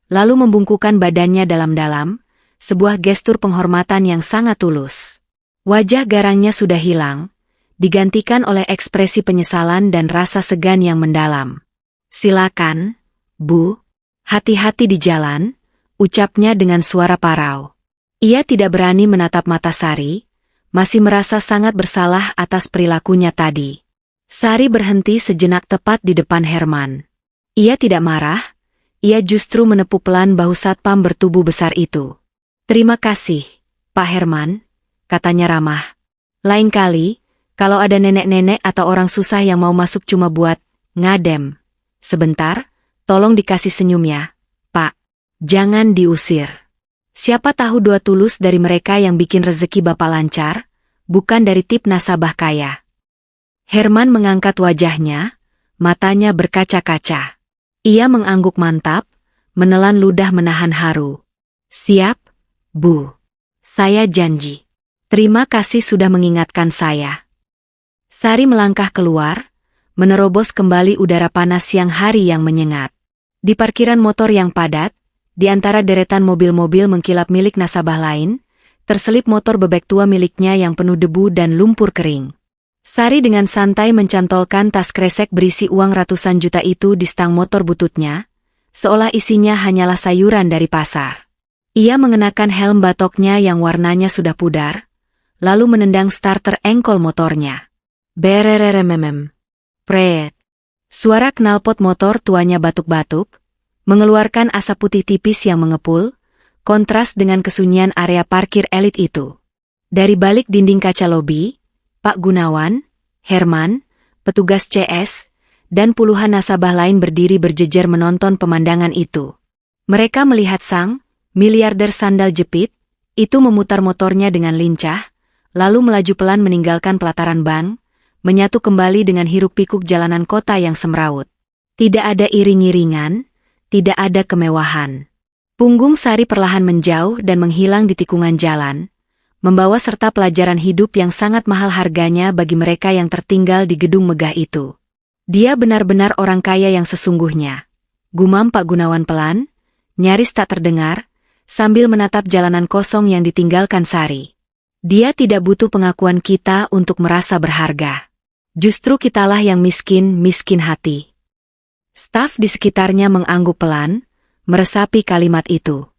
Speaker 1: lalu membungkukkan badannya dalam-dalam, sebuah gestur penghormatan yang sangat tulus. Wajah garangnya sudah hilang, digantikan oleh ekspresi penyesalan dan rasa segan yang mendalam. "Silakan, Bu. Hati-hati di jalan," ucapnya dengan suara parau. Ia tidak berani menatap mata Sari, masih merasa sangat bersalah atas perilakunya tadi. Sari berhenti sejenak tepat di depan Herman. Ia tidak marah, ia justru menepuk pelan bahu satpam bertubuh besar itu. "Terima kasih, Pak Herman," katanya ramah. "Lain kali, kalau ada nenek-nenek atau orang susah yang mau masuk cuma buat ngadem sebentar, tolong dikasih senyum ya, Pak. Jangan diusir. Siapa tahu doa tulus dari mereka yang bikin rezeki Bapak lancar, bukan dari tip nasabah kaya." Herman mengangkat wajahnya, matanya berkaca-kaca. Ia mengangguk mantap, menelan ludah menahan haru. "Siap, Bu. Saya janji. Terima kasih sudah mengingatkan saya." Sari melangkah keluar, menerobos kembali udara panas siang hari yang menyengat. Di parkiran motor yang padat, di antara deretan mobil-mobil mengkilap milik nasabah lain, terselip motor bebek tua miliknya yang penuh debu dan lumpur kering. Sari dengan santai mencantolkan tas kresek berisi uang ratusan juta itu di stang motor bututnya, seolah isinya hanyalah sayuran dari pasar. Ia mengenakan helm batoknya yang warnanya sudah pudar, lalu menendang starter engkol motornya. Berererememem. Pret. Suara knalpot motor tuanya batuk-batuk, mengeluarkan asap putih tipis yang mengepul, kontras dengan kesunyian area parkir elit itu. Dari balik dinding kaca lobi, Pak Gunawan, Herman, petugas CS, dan puluhan nasabah lain berdiri berjejer menonton pemandangan itu. Mereka melihat sang miliarder sandal jepit itu memutar motornya dengan lincah, lalu melaju pelan meninggalkan pelataran bank, menyatu kembali dengan hiruk-pikuk jalanan kota yang semrawut. Tidak ada iring-iringan, tidak ada kemewahan. Punggung Sari perlahan menjauh dan menghilang di tikungan jalan, membawa serta pelajaran hidup yang sangat mahal harganya bagi mereka yang tertinggal di gedung megah itu. Dia benar-benar orang kaya yang sesungguhnya, gumam Pak Gunawan pelan, nyaris tak terdengar, sambil menatap jalanan kosong yang ditinggalkan Sari. Dia tidak butuh pengakuan kita untuk merasa berharga. Justru kitalah yang miskin hati. Staf di sekitarnya mengangguk pelan, meresapi kalimat itu.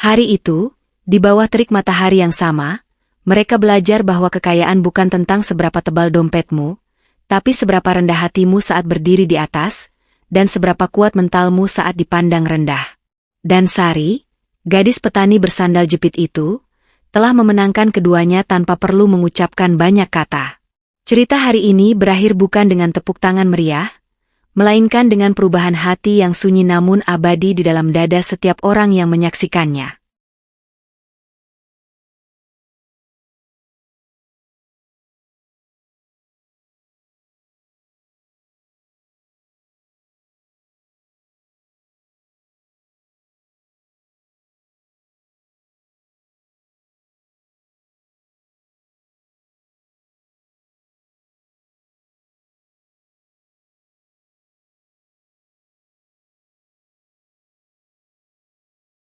Speaker 1: Hari itu, di bawah terik matahari yang sama, mereka belajar bahwa kekayaan bukan tentang seberapa tebal dompetmu, tapi seberapa rendah hatimu saat berdiri di atas, dan seberapa kuat mentalmu saat dipandang rendah. Dan Sari, gadis petani bersandal jepit itu, telah memenangkan keduanya tanpa perlu mengucapkan banyak kata. Cerita hari ini berakhir bukan dengan tepuk tangan meriah, melainkan dengan perubahan hati yang sunyi namun abadi di dalam dada setiap orang yang menyaksikannya.